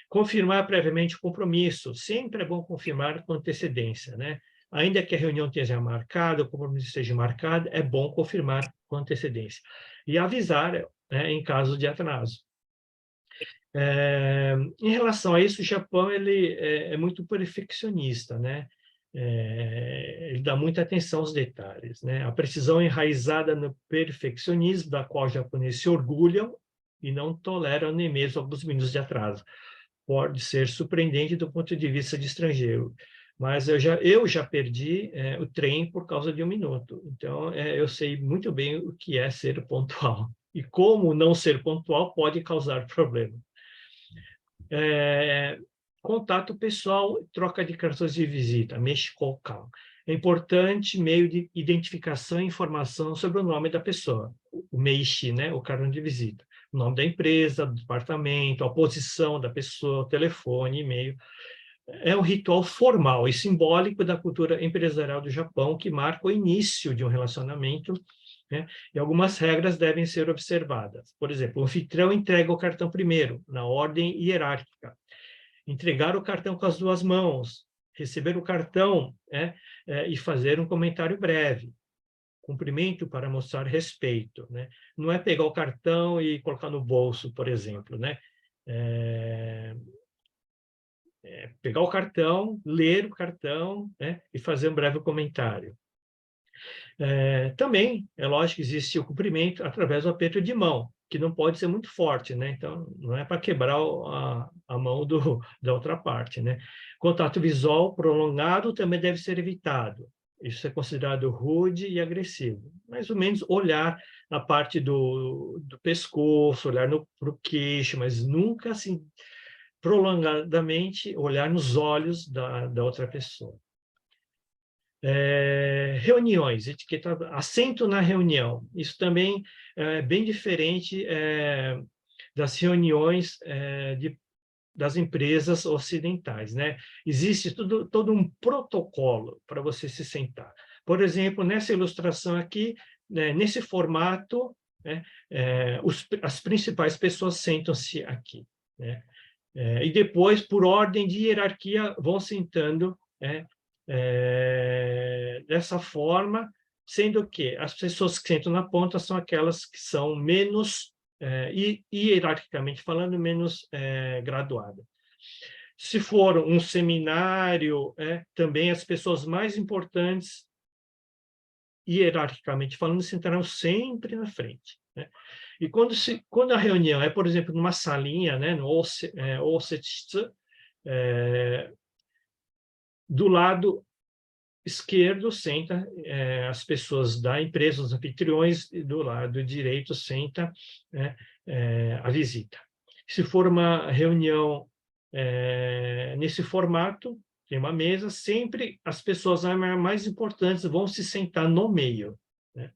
[SPEAKER 2] Confirmar previamente o compromisso. Sempre é bom confirmar com antecedência, né? Ainda que a reunião esteja marcada, o compromisso esteja marcado, é bom confirmar com antecedência. E avisar, né, em caso de atraso. Em relação a isso, o Japão ele é muito perfeccionista, né? Ele dá muita atenção aos detalhes, né? A precisão enraizada no perfeccionismo, da qual os japoneses se orgulham e não toleram nem mesmo alguns minutos de atraso. Pode ser surpreendente do ponto de vista de estrangeiro, mas eu já perdi o trem por causa de 1 minuto. Então, eu sei muito bem o que é ser pontual e como não ser pontual pode causar problema. Contato pessoal, troca de cartões de visita, meshikokan. É importante meio de identificação e informação sobre o nome da pessoa, o meishi, né, o cartão de visita. O nome da empresa, do departamento, a posição da pessoa, o telefone, e-mail. É um ritual formal e simbólico da cultura empresarial do Japão que marca o início de um relacionamento, né? E algumas regras devem ser observadas. Por exemplo, o anfitrião entrega o cartão primeiro, na ordem hierárquica. Entregar o cartão com as 2 mãos, receber o cartão e fazer um comentário breve. Cumprimento para mostrar respeito, né? Não é pegar o cartão e colocar no bolso, por exemplo, né? Pegar o cartão, ler o cartão, né? E fazer um breve comentário. Também, é lógico que existe o cumprimento através do aperto de mão, que não pode ser muito forte, né? Então, não é para quebrar a mão da outra parte, né? Contato visual prolongado também deve ser evitado. Isso é considerado rude e agressivo. Mais ou menos olhar na parte do pescoço, olhar para o queixo, mas nunca assim prolongadamente olhar nos olhos da outra pessoa. Reuniões, etiqueta, assento na reunião. Isso também é bem diferente das reuniões das empresas ocidentais, né? Existe todo um protocolo para você se sentar. Por exemplo, nessa ilustração aqui, né, nesse formato, né, as principais pessoas sentam-se aqui, né? E depois, por ordem de hierarquia, vão sentando dessa forma, sendo que as pessoas que sentam na ponta são aquelas que são menos, hierarquicamente falando, menos graduadas. Se for um seminário, também as pessoas mais importantes, hierarquicamente falando, sentarão sempre na frente, né? E quando a reunião é, por exemplo, numa salinha, né, no osetsu, do lado esquerdo senta as pessoas da empresa, os anfitriões, e do lado direito senta a visita. Se for uma reunião nesse formato, tem uma mesa, sempre as pessoas mais importantes vão se sentar no meio, né?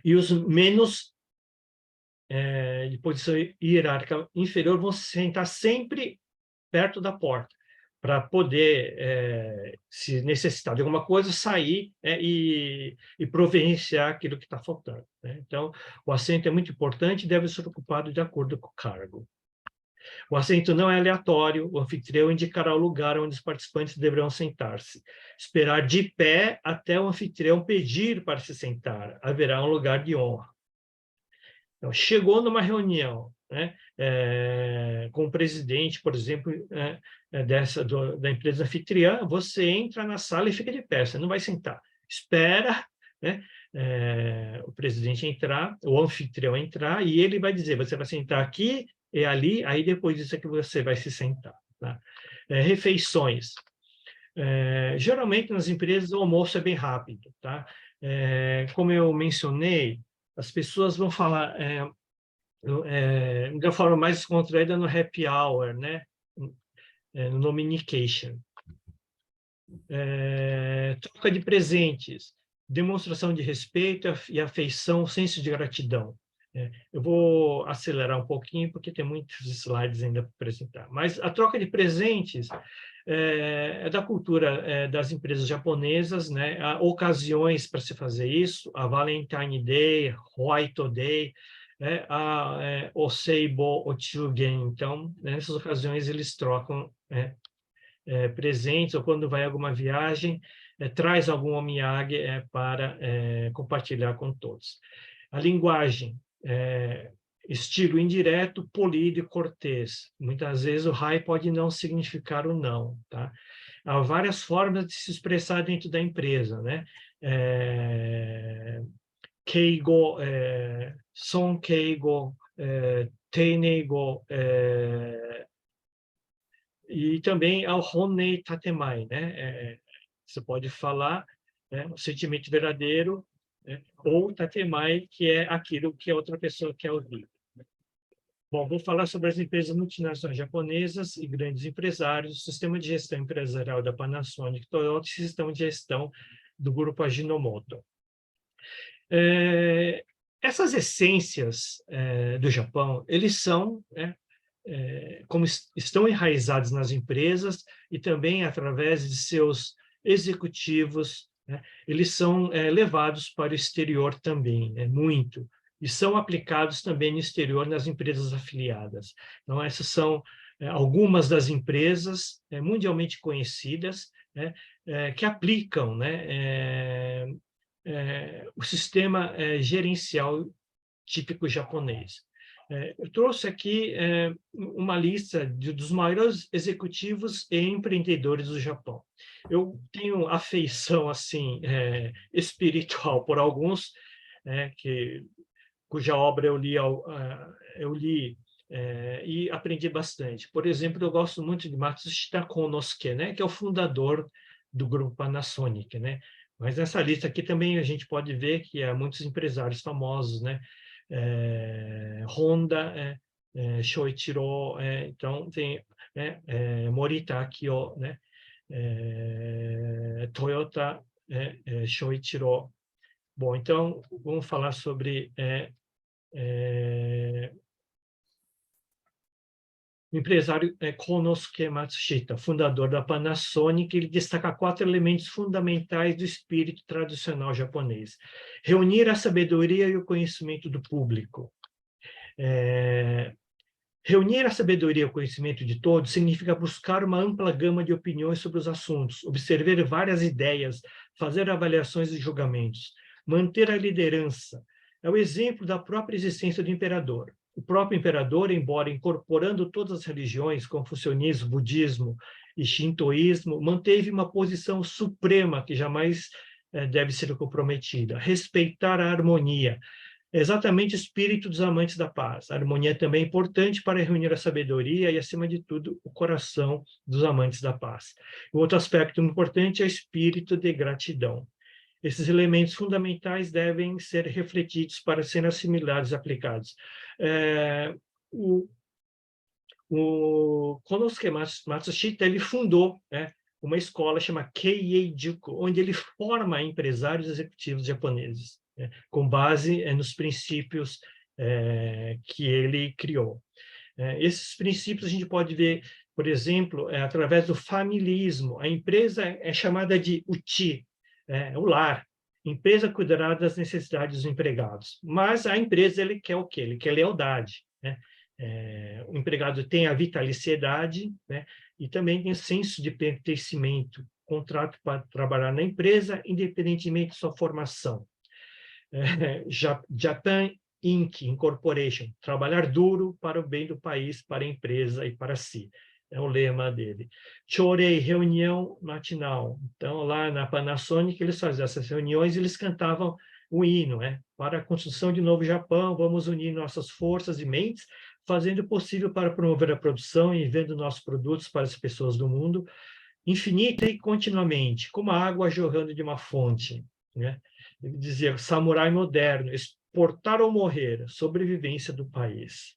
[SPEAKER 2] E os menos de posição hierárquica inferior vão se sentar sempre perto da porta, para poder, se necessitar de alguma coisa, sair e providenciar aquilo que está faltando, né? Então, o assento é muito importante e deve ser ocupado de acordo com o cargo. O assento não é aleatório, o anfitrião indicará o lugar onde os participantes deverão sentar-se. Esperar de pé até o anfitrião pedir para se sentar. Haverá um lugar de honra. Então, chegou numa reunião, né, com o presidente, por exemplo, da empresa anfitriã, você entra na sala e fica de pé, você não vai sentar. Espera, né, o presidente entrar, o anfitrião entrar, e ele vai dizer, você vai sentar aqui e ali, aí depois disso é que você vai se sentar. Tá? Refeições. Geralmente, nas empresas, o almoço é bem rápido. Tá? Como eu mencionei, as pessoas vão falar de uma forma mais descontraída no happy hour, né? No communication. Troca de presentes, demonstração de respeito e afeição, senso de gratidão. Eu vou acelerar um pouquinho, porque tem muitos slides ainda para apresentar. Mas a troca de presentes é da cultura das empresas japonesas, né? Há ocasiões para se fazer isso, a Valentine Day, Hoito Day, o Seibo Ochugen. Então, nessas ocasiões, eles trocam presentes, ou quando vai a alguma viagem, traz algum omiyage para compartilhar com todos. A linguagem, estilo indireto, polido e cortês. Muitas vezes o hi pode não significar o não. Tá? Há várias formas de se expressar dentro da empresa, né? Keigo, son keigo, teinego, e também ao honei tatemai, né? Você pode falar o sentimento verdadeiro, ou tatemai, que é aquilo que a outra pessoa quer ouvir. Bom, vou falar sobre as empresas multinacionais japonesas e grandes empresários, o sistema de gestão empresarial da Panasonic, Toyota e sistema de gestão do grupo Ajinomoto. Essas essências do Japão, eles são, como estão enraizados nas empresas e também através de seus executivos, né, eles são levados para o exterior também, muito, e são aplicados também no exterior nas empresas afiliadas. Então, essas são algumas das empresas mundialmente conhecidas, né, que aplicam, né, o sistema gerencial típico japonês. Eu trouxe aqui uma lista dos maiores executivos e empreendedores do Japão. Eu tenho afeição assim espiritual por alguns, cuja obra eu li e aprendi bastante. Por exemplo, eu gosto muito de Matsushita Konosuke, né, que é o fundador do grupo Panasonic, né? Mas nessa lista aqui também a gente pode ver que há muitos empresários famosos, né? Honda, Shoichiro, então tem Morita Akio, né? Toyota, Shoichiro. Bom, então vamos falar sobre o empresário Konosuke Matsushita, fundador da Panasonic. Ele destaca 4 elementos fundamentais do espírito tradicional japonês: reunir a sabedoria e o conhecimento do público. Reunir a sabedoria e o conhecimento de todos significa buscar uma ampla gama de opiniões sobre os assuntos, observar várias ideias, fazer avaliações e julgamentos, manter a liderança. É o exemplo da própria existência do imperador. O próprio imperador, embora incorporando todas as religiões, confucionismo, budismo e shintoísmo, manteve uma posição suprema que jamais deve ser comprometida: respeitar a harmonia. É exatamente o espírito dos amantes da paz. A harmonia também é importante para reunir a sabedoria e, acima de tudo, o coração dos amantes da paz. O outro aspecto importante é o espírito de gratidão. Esses elementos fundamentais devem ser refletidos para serem assimilados e aplicados. O Konosuke Matsushita, ele fundou uma escola chamada Keiei-juku, onde ele forma empresários executivos japoneses, com base nos princípios que ele criou. Esses princípios a gente pode ver, por exemplo, através do familismo. A empresa é chamada de uchi, o lar. A empresa cuidará das necessidades dos empregados. Mas a empresa, ele quer o quê? Ele quer lealdade, né? O empregado tem a vitaliciedade, né? E também tem senso de pertencimento, contrato para trabalhar na empresa, independentemente de sua formação. Japan Inc., Incorporation, trabalhar duro para o bem do país, para a empresa e para si. É o lema dele. Chorei, reunião matinal. Então, lá na Panasonic, eles faziam essas reuniões e eles cantavam o hino, para a construção de novo Japão, vamos unir nossas forças e mentes, fazendo o possível para promover a produção e vendo nossos produtos para as pessoas do mundo, infinita e continuamente, como a água jorrando de uma fonte. Ele dizia, samurai moderno, exportar ou morrer, sobrevivência do país.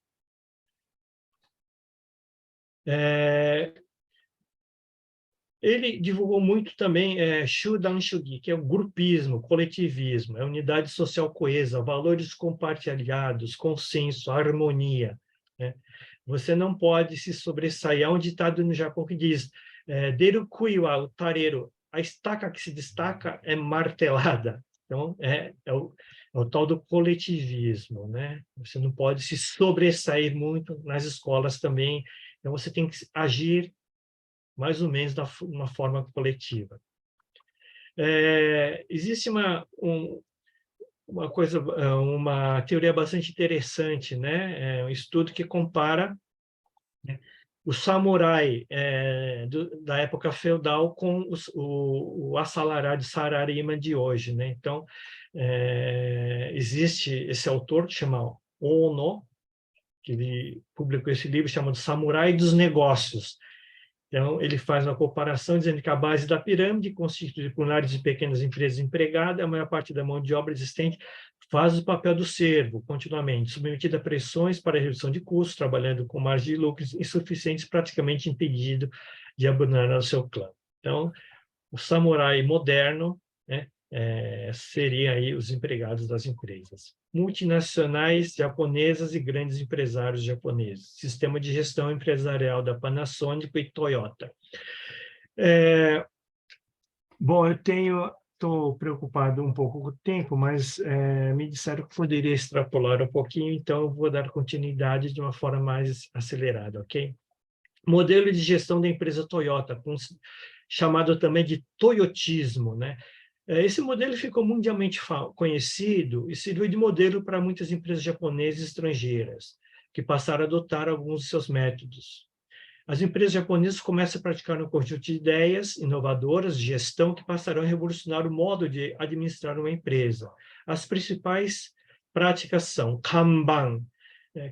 [SPEAKER 2] Ele divulgou muito também Shudan Shugi, que é o grupismo, coletivismo, é unidade social coesa, valores compartilhados, consenso, harmonia. Você não pode se sobressair. Há um ditado no Japão que diz, deru kui wa utareru, a estaca que se destaca é martelada. Então, é o tal do coletivismo. Você não pode se sobressair muito nas escolas também. Então, você tem que agir mais ou menos de uma forma coletiva. Existe uma teoria bastante interessante, um estudo que compara o samurai da época feudal com o assalariado sararima de hoje. Então, existe esse autor que chama Ono, que ele publicou esse livro chamado Samurai dos Negócios. Então, ele faz uma comparação dizendo que a base da pirâmide, constituída por milhares de pequenas empresas empregadas, a maior parte da mão de obra existente faz o papel do servo, continuamente, submetida a pressões para a redução de custos, trabalhando com margem de lucros insuficientes, praticamente impedido de abandonar o seu clã. Então, o samurai moderno seriam aí os empregados das empresas. Multinacionais japonesas e grandes empresários japoneses. Sistema de gestão empresarial da Panasonic e Toyota. Bom, estou preocupado um pouco com o tempo, mas me disseram que poderia extrapolar um pouquinho, então eu vou dar continuidade de uma forma mais acelerada, ok? Modelo de gestão da empresa Toyota, chamado também de toyotismo, Esse modelo ficou mundialmente conhecido e serviu de modelo para muitas empresas japonesas e estrangeiras, que passaram a adotar alguns de seus métodos. As empresas japonesas começam a praticar um conjunto de ideias inovadoras de gestão que passarão a revolucionar o modo de administrar uma empresa. As principais práticas são Kanban,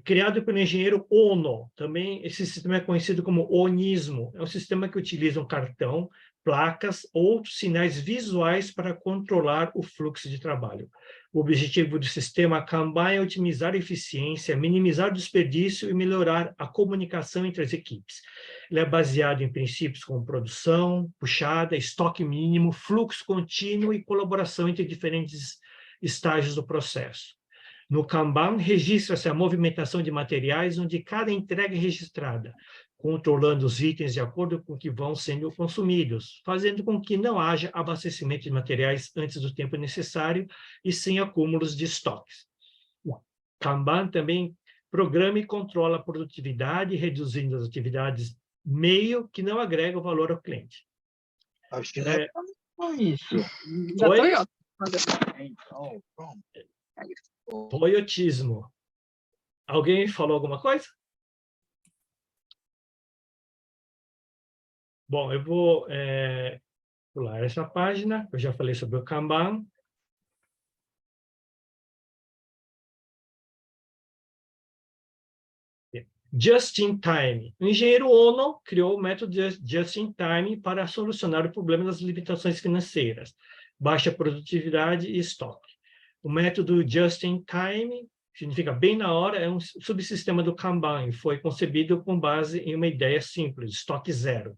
[SPEAKER 2] criado pelo engenheiro Ono. Também esse sistema é conhecido como onismo. É um sistema que utiliza um cartão, placas ou outros sinais visuais para controlar o fluxo de trabalho. O objetivo do sistema Kanban é otimizar a eficiência, minimizar o desperdício e melhorar a comunicação entre as equipes. Ele é baseado em princípios como produção, puxada, estoque mínimo, fluxo contínuo e colaboração entre diferentes estágios do processo. No Kanban, registra-se a movimentação de materiais, onde cada entrega é registrada, controlando os itens de acordo com o que vão sendo consumidos, fazendo com que não haja abastecimento de materiais antes do tempo necessário e sem acúmulos de estoques. O Kanban também programa e controla a produtividade, reduzindo as atividades meio que não agregam valor ao cliente.
[SPEAKER 3] Acho que não é isso.
[SPEAKER 4] Da
[SPEAKER 2] Oi?
[SPEAKER 4] Toyota.
[SPEAKER 3] Então, pronto.
[SPEAKER 2] Toyotismo. Alguém falou alguma coisa? Bom, eu vou pular essa página. Eu já falei sobre o Kanban. Just in time. O engenheiro Ono criou o método Just in time para solucionar o problema das limitações financeiras, baixa produtividade e estoque. O método Just in time significa bem na hora, é um subsistema do Kanban e foi concebido com base em uma ideia simples, estoque zero.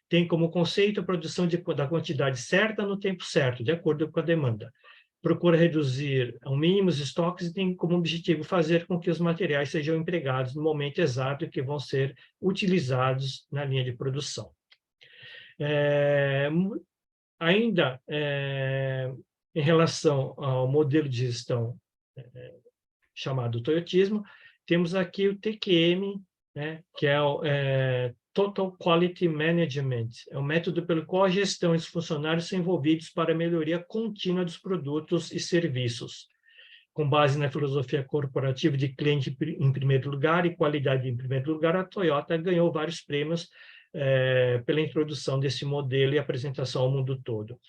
[SPEAKER 2] Tem como conceito a produção da quantidade certa no tempo certo, de acordo com a demanda. Procura reduzir ao mínimo os estoques e tem como objetivo fazer com que os materiais sejam empregados no momento exato que vão ser utilizados na linha de produção. Ainda em relação ao modelo de gestão chamado Toyotismo, temos aqui o TQM, que é o Total Quality Management. É um método pelo qual a gestão e os funcionários são envolvidos para a melhoria contínua dos produtos e serviços. com base na filosofia corporativa de cliente em primeiro lugar e qualidade em primeiro lugar, a Toyota ganhou vários prêmios pela introdução desse modelo e apresentação ao mundo todo.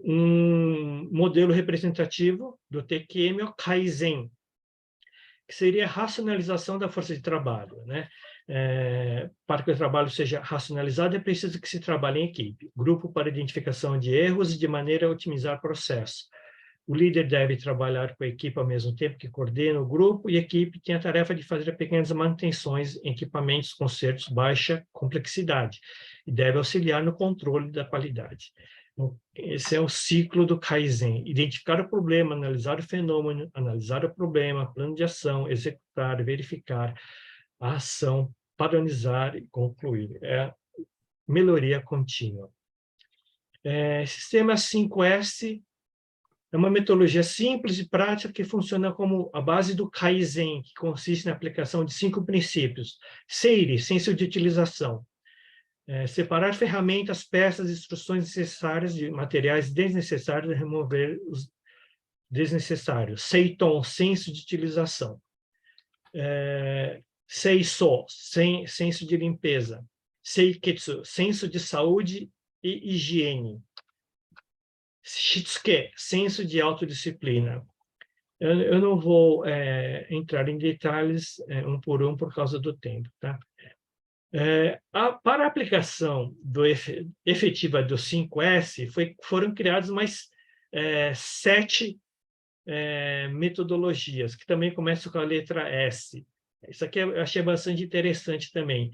[SPEAKER 2] Um modelo representativo do TQM é o Kaizen, que seria a racionalização da força de trabalho, né? Para que o trabalho seja racionalizado, é preciso que se trabalhe em equipe. Grupo para identificação de erros e de maneira a otimizar o processo. O líder deve trabalhar com a equipe ao mesmo tempo que coordena o grupo, e a equipe tem a tarefa de fazer pequenas manutenções em equipamentos, consertos baixa complexidade, e deve auxiliar no controle da qualidade. Então, esse é o ciclo do Kaizen: identificar o problema, analisar o fenômeno, analisar o problema, plano de ação, executar, verificar a ação, padronizar e concluir. É melhoria contínua. Sistema 5S é uma metodologia simples e prática que funciona como a base do Kaizen, que consiste na aplicação de 5 princípios. SEIRI, senso de utilização. Separar ferramentas, peças, instruções necessárias de materiais desnecessários e remover os desnecessários. Seiton, senso de utilização. Seiso, senso de limpeza. Seiketsu, senso de saúde e higiene. Shitsuke, senso de autodisciplina. Eu não vou entrar em detalhes um por causa do tempo, tá? Para a aplicação efetiva do 5S, foram criadas mais 7 metodologias, que também começam com a letra S. Isso aqui eu achei bastante interessante também.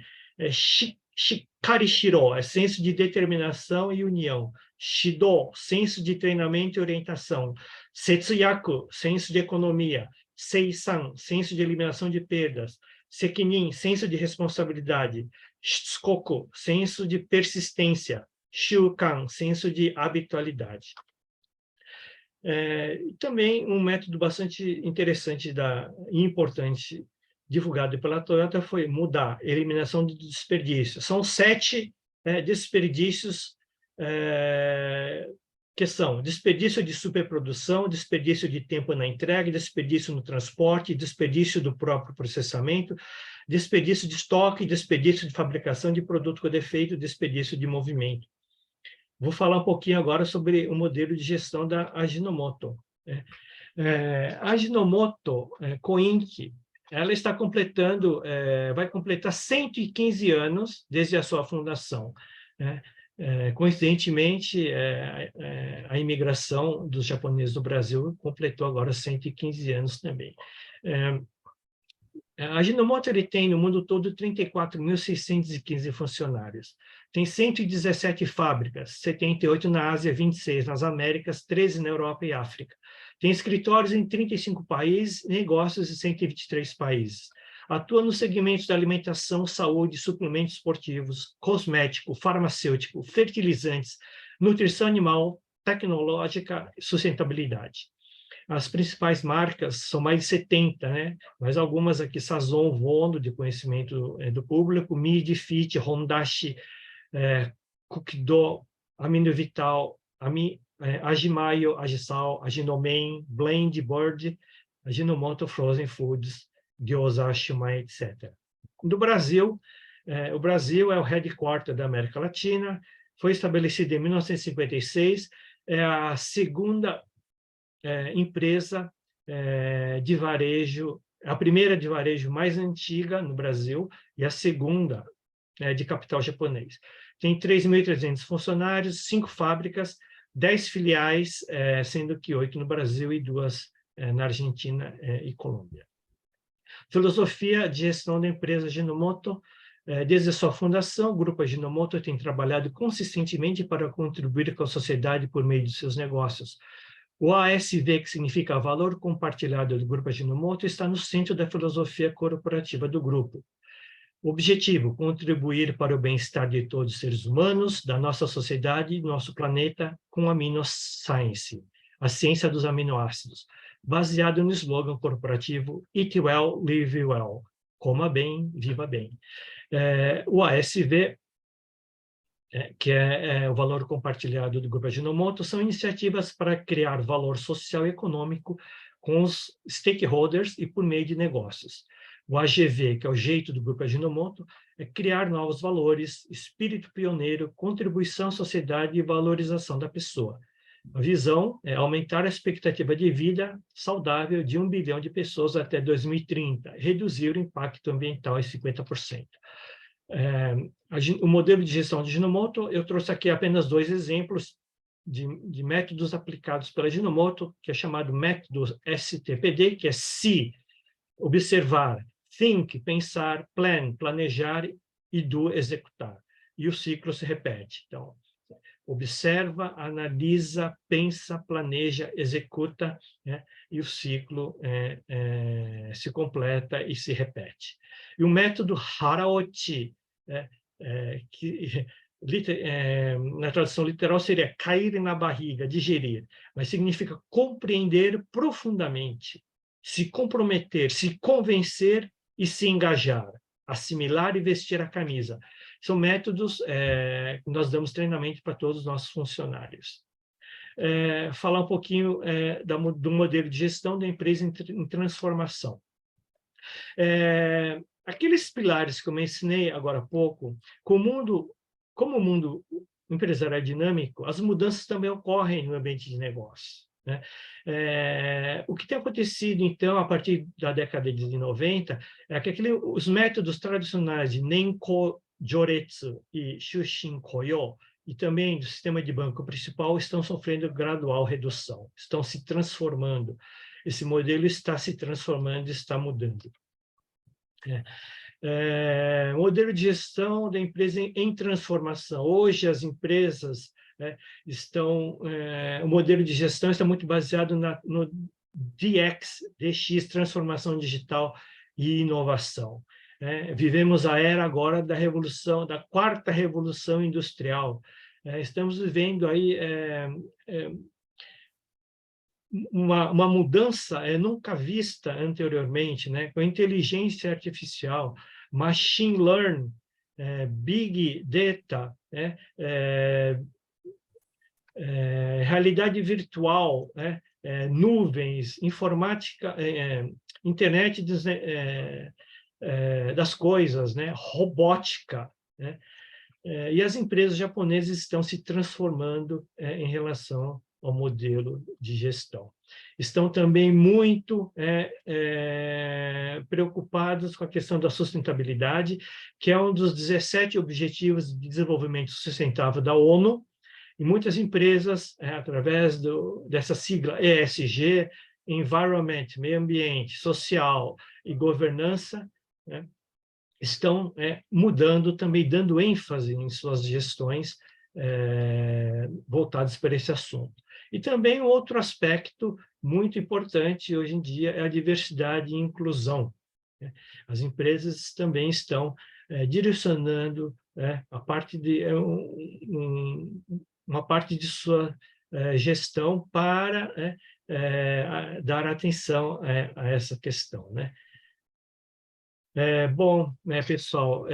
[SPEAKER 2] Shikari Shiro, senso de determinação e união. Shido, senso de treinamento e orientação. Setsuyaku, senso de economia. Seisan, senso de eliminação de perdas. Sekinin, senso de responsabilidade. Shitsukoku, senso de persistência. Shukan, senso de habitualidade. Também um método bastante interessante e importante divulgado pela Toyota foi mudar, eliminação de desperdício. São 7 desperdícios que são desperdício de superprodução, desperdício de tempo na entrega, desperdício no transporte, desperdício do próprio processamento, desperdício de estoque, desperdício de fabricação de produto com defeito, desperdício de movimento. Vou falar um pouquinho agora sobre o modelo de gestão da Ajinomoto. A Ajinomoto Koinki, ela está completando, vai completar 115 anos desde a sua fundação. Coincidentemente, a imigração dos japoneses no Brasil completou agora 115 anos também. A Ajinomoto tem no mundo todo 34.615 funcionários. Tem 117 fábricas, 78 na Ásia, 26 nas Américas, 13 na Europa e África. Tem escritórios em 35 países, negócios em 123 países. Atua nos segmentos da alimentação, saúde, suplementos esportivos, cosmético, farmacêutico, fertilizantes, nutrição animal, tecnológica e sustentabilidade. As principais marcas são mais de 70, né? Mas algumas aqui, Sazon, Vondo, de conhecimento do público, Midi, Fit, Hondashi, Kukido, Amino Vital, Ajimayo, Agisal, Ajinomen, Blend, Bird, Ajinomoto, Frozen Foods, Gyoza, Shumai, etc. Do Brasil, o Brasil é o headquarter da América Latina, foi estabelecido em 1956, é a segunda empresa de varejo, a primeira de varejo mais antiga no Brasil e a segunda de capital japonês. Tem 3.300 funcionários, 5 fábricas, 10 filiais, sendo que 8 no Brasil e 2 na Argentina e Colômbia. Filosofia de gestão da empresa Ajinomoto. Desde a sua fundação, o Grupo Ajinomoto tem trabalhado consistentemente para contribuir com a sociedade por meio de seus negócios. O ASV, que significa Valor Compartilhado do Grupo Ajinomoto, está no centro da filosofia corporativa do grupo. O objetivo: contribuir para o bem-estar de todos os seres humanos, da nossa sociedade e do nosso planeta com a AminoScience, a ciência dos aminoácidos, baseado no slogan corporativo Eat Well, Live Well, coma bem, viva bem. O ASV, que é o valor compartilhado do Grupo Ajinomoto, são iniciativas para criar valor social e econômico com os stakeholders e por meio de negócios. O AGV, que é o jeito do Grupo Ajinomoto, é criar novos valores, espírito pioneiro, contribuição à sociedade e valorização da pessoa. A visão é aumentar a expectativa de vida saudável de 1 bilhão de pessoas até 2030, reduzir o impacto ambiental em 50%. O modelo de gestão de Ajinomoto, eu trouxe aqui apenas 2 exemplos de métodos aplicados pela Ajinomoto, que é chamado método STPD, que é see, observar, think, pensar, plan, planejar e do, executar. E o ciclo se repete. Então, observa, analisa, pensa, planeja, executa, né? E o ciclo se completa e se repete. E o método Haraochi, que na tradução literal seria cair na barriga, digerir, mas significa compreender profundamente, se comprometer, se convencer e se engajar, assimilar e vestir a camisa. São métodos que nós damos treinamento para todos os nossos funcionários. Falar um pouquinho do modelo de gestão da empresa em transformação. Aqueles pilares que eu mencionei agora há pouco, como o mundo empresarial é dinâmico, as mudanças também ocorrem no ambiente de negócio, né? O que tem acontecido, então, a partir da década de 90, é que os métodos tradicionais de Nenko Joretsu e Shushin Koyo, e também do sistema de banco principal, estão sofrendo gradual redução, estão se transformando. Esse modelo está se transformando, está mudando. Modelo de gestão da empresa em transformação. Hoje, as empresas o modelo de gestão está muito baseado no DX, transformação digital e inovação. Vivemos a era agora da revolução, da 4ª revolução industrial. Estamos vivendo aí uma mudança nunca vista anteriormente, né? Com a inteligência artificial, machine learning, big data, realidade virtual, nuvens, informática, internet das coisas, né? Robótica, né? E as empresas japonesas estão se transformando em relação ao modelo de gestão. Estão também muito preocupados com a questão da sustentabilidade, que é um dos 17 Objetivos de Desenvolvimento Sustentável da ONU, e muitas empresas, através dessa sigla ESG, Environment, Meio Ambiente, Social e Governança, né, estão mudando também, dando ênfase em suas gestões voltadas para esse assunto. E também outro aspecto muito importante hoje em dia é a diversidade e inclusão. As empresas também estão direcionando uma parte de sua gestão para dar atenção a essa questão, né? Bom, pessoal,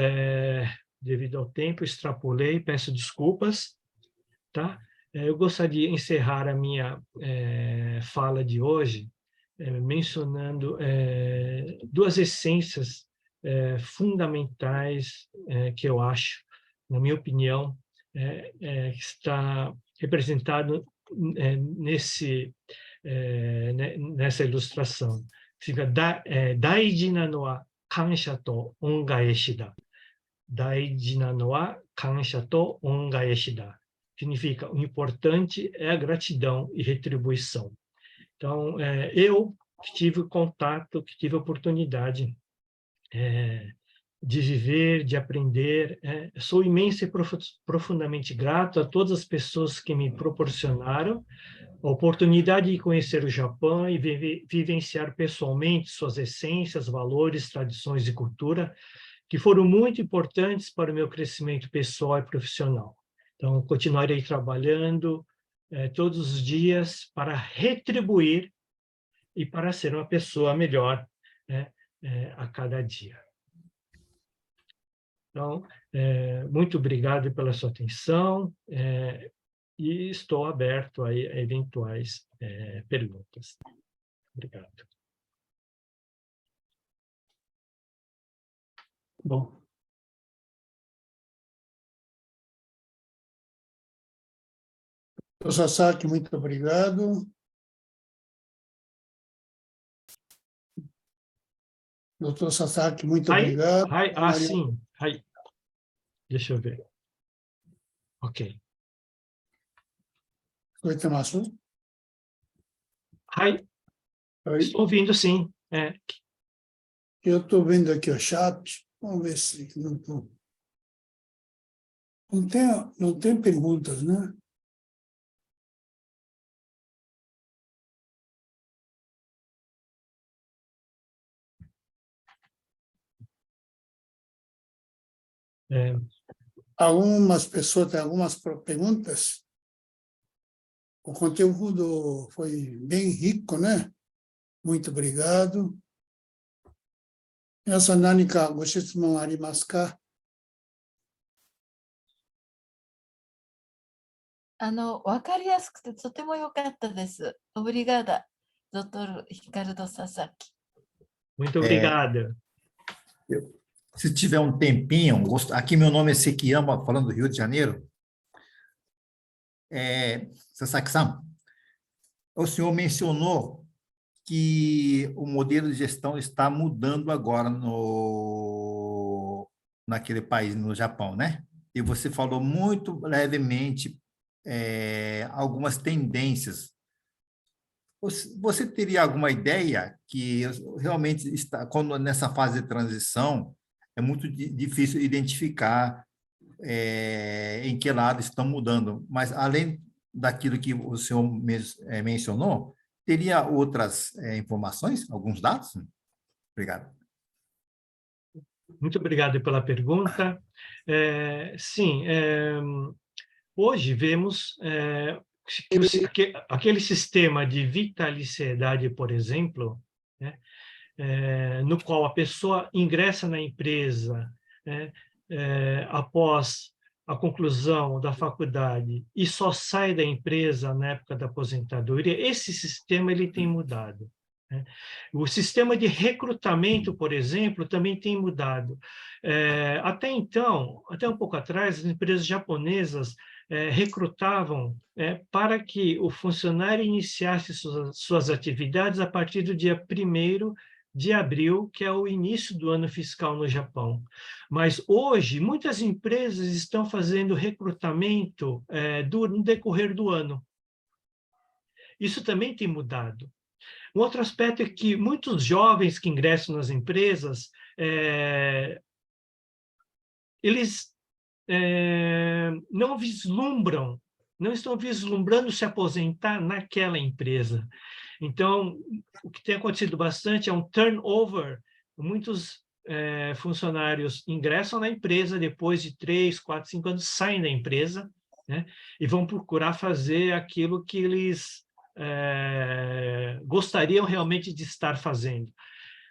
[SPEAKER 2] devido ao tempo, extrapolei, peço desculpas, tá? Eu gostaria de encerrar a minha fala de hoje mencionando 2 essências fundamentais que eu acho, na minha opinião, que está representado nessa ilustração. Fica daiji na no wa kansha to ongaeshi da. Daiji na no wa kansha to ongaeshi da. Significa, o importante é a gratidão e retribuição. Então, eu que tive contato, que tive a oportunidade de viver, de aprender, sou imenso e profundamente grato a todas as pessoas que me proporcionaram a oportunidade de conhecer o Japão e vivenciar pessoalmente suas essências, valores, tradições e cultura, que foram muito importantes para o meu crescimento pessoal e profissional. Então, continuarei trabalhando todos os dias para retribuir e para ser uma pessoa melhor a cada dia. Então, muito obrigado pela sua atenção e estou aberto a eventuais perguntas. Obrigado.
[SPEAKER 1] Bom. Doutor Sasaki, muito obrigado. Doutor Sasaki, muito obrigado. Maria-
[SPEAKER 2] Sim. Deixa eu ver. Ok.
[SPEAKER 1] Koitemasu? Oi.
[SPEAKER 2] Estou ouvindo, sim.
[SPEAKER 1] Eu estou vendo aqui o chat. Vamos ver se não tem perguntas, né? Algumas pessoas têm algumas perguntas. O conteúdo foi bem rico, né? Muito obrigado. Essa Nanika,ご質問ありますか?
[SPEAKER 4] わかりやすくてとても良かったです。Obrigada, Dr. Ricardo Sasaki.
[SPEAKER 2] Muito obrigado.
[SPEAKER 5] Se tiver um tempinho, aqui meu nome é Sekiyama, falando do Rio de Janeiro. Sasaki-san, o senhor mencionou que o modelo de gestão está mudando agora naquele país, no Japão, né? E você falou muito levemente algumas tendências. Você teria alguma ideia que realmente está, quando nessa fase de transição, é muito difícil identificar em que lado estão mudando, mas além daquilo que o senhor mencionou, teria outras informações, alguns dados? Obrigado.
[SPEAKER 2] Muito obrigado pela pergunta. Sim, hoje vemos que aquele sistema de vitaliciedade, por exemplo, né, no qual a pessoa ingressa na empresa, né, após a conclusão da faculdade e só sai da empresa na época da aposentadoria, esse sistema ele tem mudado, né? O sistema de recrutamento, por exemplo, também tem mudado. Até então, até um pouco atrás, as empresas japonesas recrutavam para que o funcionário iniciasse suas atividades a partir do dia 1º de abril, que é o início do ano fiscal no Japão. Mas hoje, muitas empresas estão fazendo recrutamento no decorrer do ano. Isso também tem mudado. Um outro aspecto é que muitos jovens que ingressam nas empresas, eles não estão vislumbrando se aposentar naquela empresa. Então, o que tem acontecido bastante é um turnover. Muitos funcionários ingressam na empresa, depois de 3, 4, 5 anos, saem da empresa, né, e vão procurar fazer aquilo que eles gostariam realmente de estar fazendo.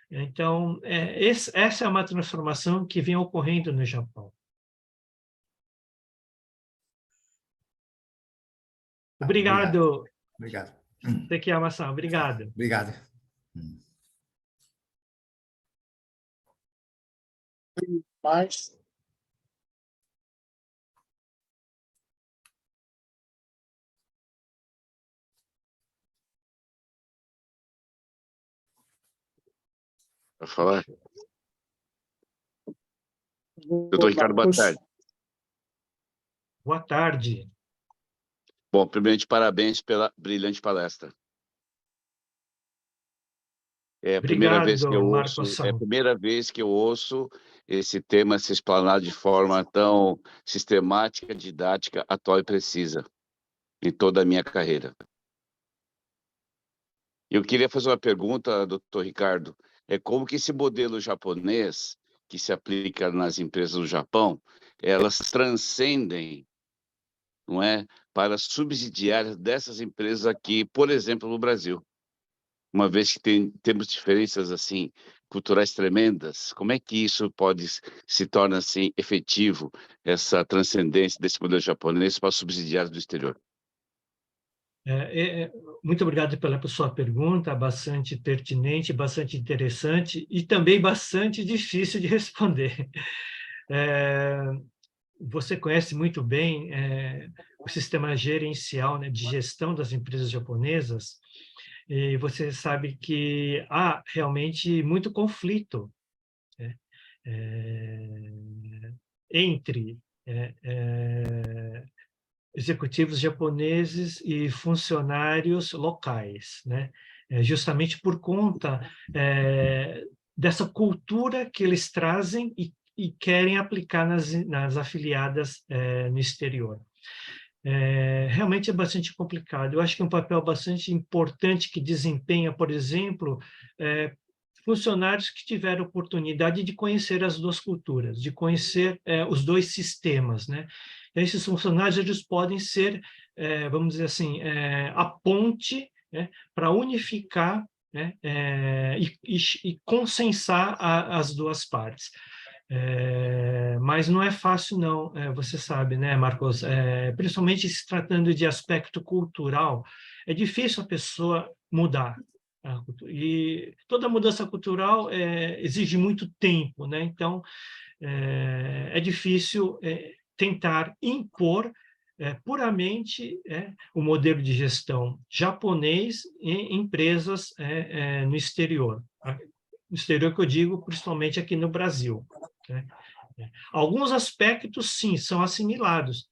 [SPEAKER 2] Então, essa é uma transformação que vem ocorrendo no Japão. Obrigado.
[SPEAKER 5] Obrigado.
[SPEAKER 2] Sekiyama-san, obrigado.
[SPEAKER 5] Obrigado.
[SPEAKER 1] Mais?
[SPEAKER 6] Para falar? Doutor Ricardo, boa tarde.
[SPEAKER 2] Boa tarde.
[SPEAKER 6] Bom, primeiramente, parabéns pela brilhante palestra. É a primeira vez que eu ouço, é a primeira vez que eu ouço esse tema se explanar de forma tão sistemática, didática, atual e precisa em toda a minha carreira. Eu queria fazer uma pergunta, doutor Ricardo, como que esse modelo japonês que se aplica nas empresas do Japão, elas transcendem, não é, para subsidiárias dessas empresas aqui, por exemplo, no Brasil. Uma vez que temos diferenças assim culturais tremendas, como é que isso se torna assim efetivo, essa transcendência desse modelo japonês para subsidiários do exterior?
[SPEAKER 2] Muito obrigado pela sua pergunta, bastante pertinente, bastante interessante e também bastante difícil de responder. Você conhece muito bem o sistema gerencial, né, de gestão das empresas japonesas, e você sabe que há realmente muito conflito, né, entre executivos japoneses e funcionários locais, né? Justamente por conta dessa cultura que eles trazem e querem aplicar nas afiliadas no exterior. Realmente é bastante complicado. Eu acho que é um papel bastante importante que desempenha, por exemplo, funcionários que tiveram oportunidade de conhecer as duas culturas, de conhecer os dois sistemas, né? Esses funcionários eles podem ser, vamos dizer assim, a ponte, né, para unificar, né, e consensar as duas partes. Mas não é fácil, não. Você sabe, né, Marcos? Principalmente se tratando de aspecto cultural, é difícil a pessoa mudar. E toda mudança cultural exige muito tempo, né? Então, é difícil tentar impor puramente o modelo de gestão japonês em empresas no exterior. No exterior que eu digo, principalmente aqui no Brasil, né? Alguns aspectos, sim, são assimilados,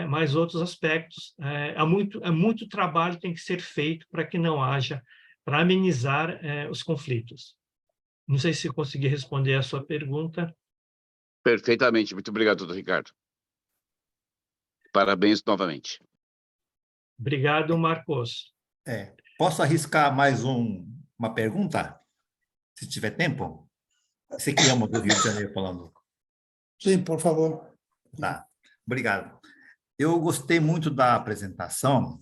[SPEAKER 2] mas outros aspectos, há muito trabalho que tem que ser feito para que não haja, para amenizar os conflitos. Não sei se eu consegui responder a sua pergunta.
[SPEAKER 6] Perfeitamente. Muito obrigado, doutor Ricardo. Parabéns novamente.
[SPEAKER 2] Obrigado, Marcos.
[SPEAKER 5] Posso arriscar mais uma pergunta? Se tiver tempo? Você que ama do Rio de Janeiro falando.
[SPEAKER 1] Sim, por favor.
[SPEAKER 5] Tá, obrigado. Eu gostei muito da apresentação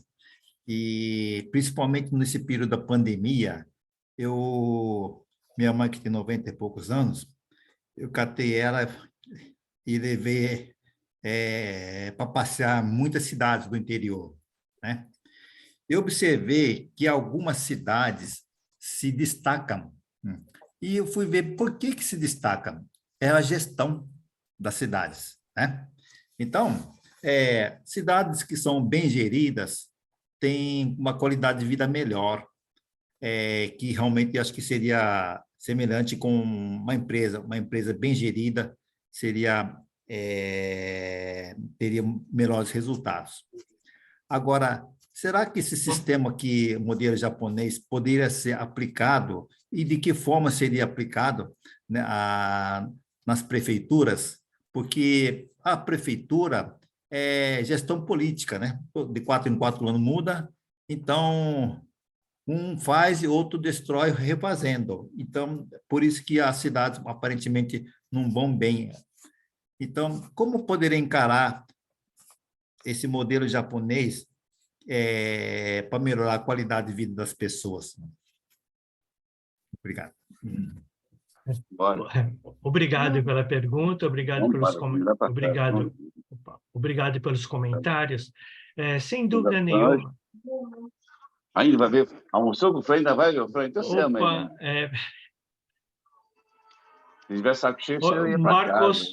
[SPEAKER 5] e, principalmente nesse período da pandemia, minha mãe, que tem 90 e poucos anos, eu catei ela e levei para passear muitas cidades do interior, né? Eu observei que algumas cidades se destacam, e eu fui ver por que se destacam. É a gestão das cidades, né? Então, cidades que são bem geridas têm uma qualidade de vida melhor, que realmente acho que seria semelhante com uma empresa bem gerida teria melhores resultados. Agora, será que esse sistema aqui, o modelo japonês, poderia ser aplicado e de que forma seria aplicado, né, nas prefeituras? Porque a prefeitura é gestão política, né? De 4 em 4 anos muda, então um faz e outro destrói refazendo. Então, por isso que as cidades aparentemente não vão bem. Então, como poderia encarar esse modelo japonês para melhorar a qualidade de vida das pessoas? Obrigado.
[SPEAKER 2] Obrigado pela pergunta, obrigado pelos comentários. Sem dúvida nenhuma.
[SPEAKER 6] Ainda vai ver? Almoçou com o Frei? Ainda vai ver o Frei? Então você ama ele. Se tiver saco cheio, você ia para casa.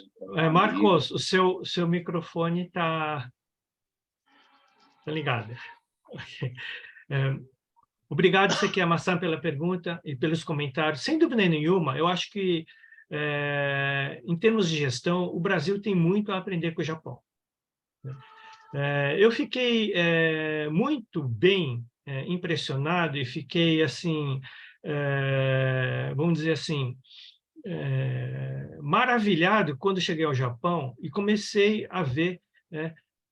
[SPEAKER 2] Marcos, o seu microfone está ligado. Obrigado, Sekiyama-san, pela pergunta e pelos comentários. Sem dúvida nenhuma, eu acho que, em termos de gestão, o Brasil tem muito a aprender com o Japão. Eu fiquei muito bem impressionado e fiquei, assim, vamos dizer assim, maravilhado quando cheguei ao Japão e comecei a ver,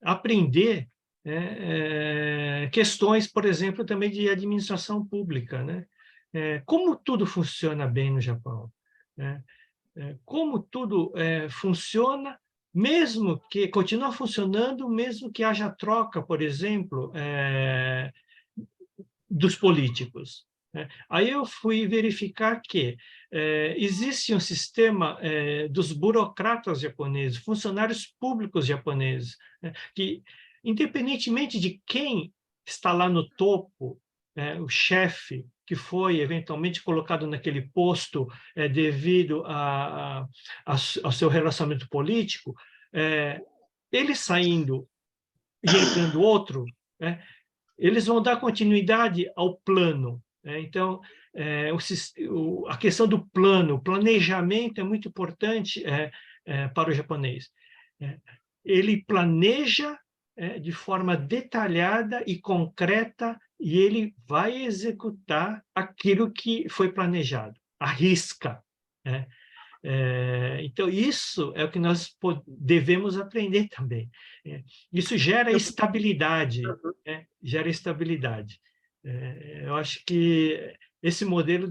[SPEAKER 2] aprender questões, por exemplo, também de administração pública, né? Como tudo funciona bem no Japão, né? Como tudo funciona, mesmo que continua funcionando, mesmo que haja troca, por exemplo, dos políticos, né? Aí eu fui verificar que existe um sistema dos burocratas japoneses, funcionários públicos japoneses, né, que, independentemente de quem está lá no topo, o chefe que foi eventualmente colocado naquele posto devido ao seu relacionamento político, ele saindo e entrando outro, eles vão dar continuidade ao plano. Então, a questão do plano, o planejamento é muito importante para o japonês. Ele planeja de forma detalhada e concreta e ele vai executar aquilo que foi planejado, à risca. Então, isso é o que nós devemos aprender também. Isso gera estabilidade, gera estabilidade. Eu acho que esse modelo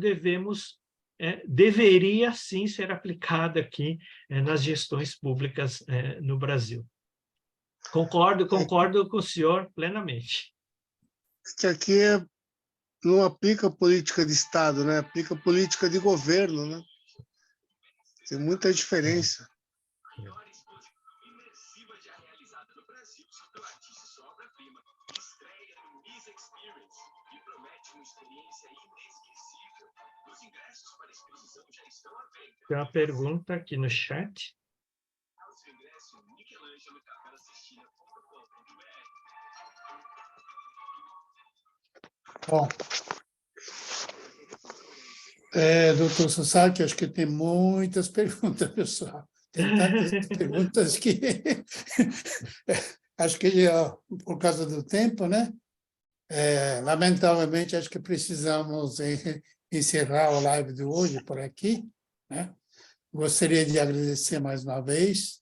[SPEAKER 2] deveria sim ser aplicado aqui nas gestões públicas no Brasil. Concordo com o senhor plenamente.
[SPEAKER 7] Que aqui não aplica política de Estado, né? Aplica política de governo, né? Tem muita diferença.
[SPEAKER 2] Tem uma pergunta aqui no chat.
[SPEAKER 1] Bom, doutor Sasaki, acho que tem muitas perguntas, pessoal. Tem tantas perguntas que acho que por causa do tempo, né? Lamentavelmente, acho que precisamos encerrar a live de hoje por aqui, né? Gostaria de agradecer mais uma vez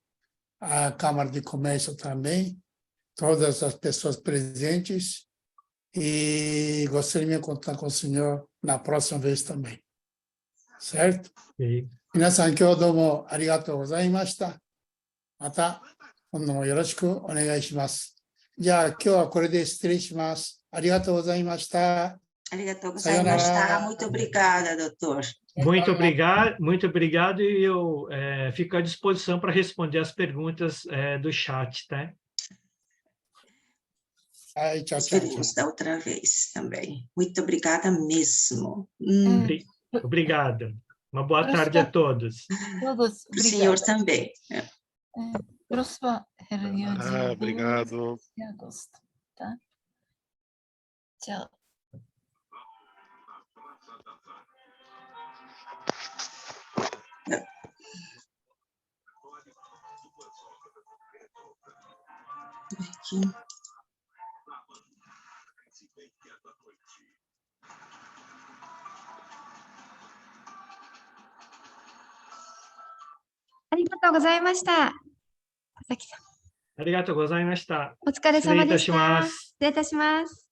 [SPEAKER 1] à Câmara de Comércio também, todas as pessoas presentes, e gostaria de contar com o senhor na próxima vez também. Certo?
[SPEAKER 2] Okay.
[SPEAKER 1] 皆さん、今日どうもありがとうございました。また、今度もよろしくお願いします。じゃあ、今日はこれで失礼します。ありがとうございました。
[SPEAKER 8] ありがとうございました。Muito obrigada, doutor.
[SPEAKER 2] Muito obrigado, e eu fico à disposição para responder as perguntas do chat, tá?
[SPEAKER 1] Ai, tchau, tchau,
[SPEAKER 8] Esperemos da outra vez também. Muito obrigada mesmo.
[SPEAKER 2] Obrigado. Uma boa tarde a todos.
[SPEAKER 4] Todos,
[SPEAKER 8] O senhor também.
[SPEAKER 4] Próxima reunião de
[SPEAKER 7] Obrigado.
[SPEAKER 4] de agosto, tá? Tchau.
[SPEAKER 8] Aqui.
[SPEAKER 9] Arigatou gozaimashita. Sasaki-san.
[SPEAKER 2] ありがとうございました。
[SPEAKER 9] お疲れ様でした。
[SPEAKER 2] 失礼いたします。
[SPEAKER 9] 失礼いたします。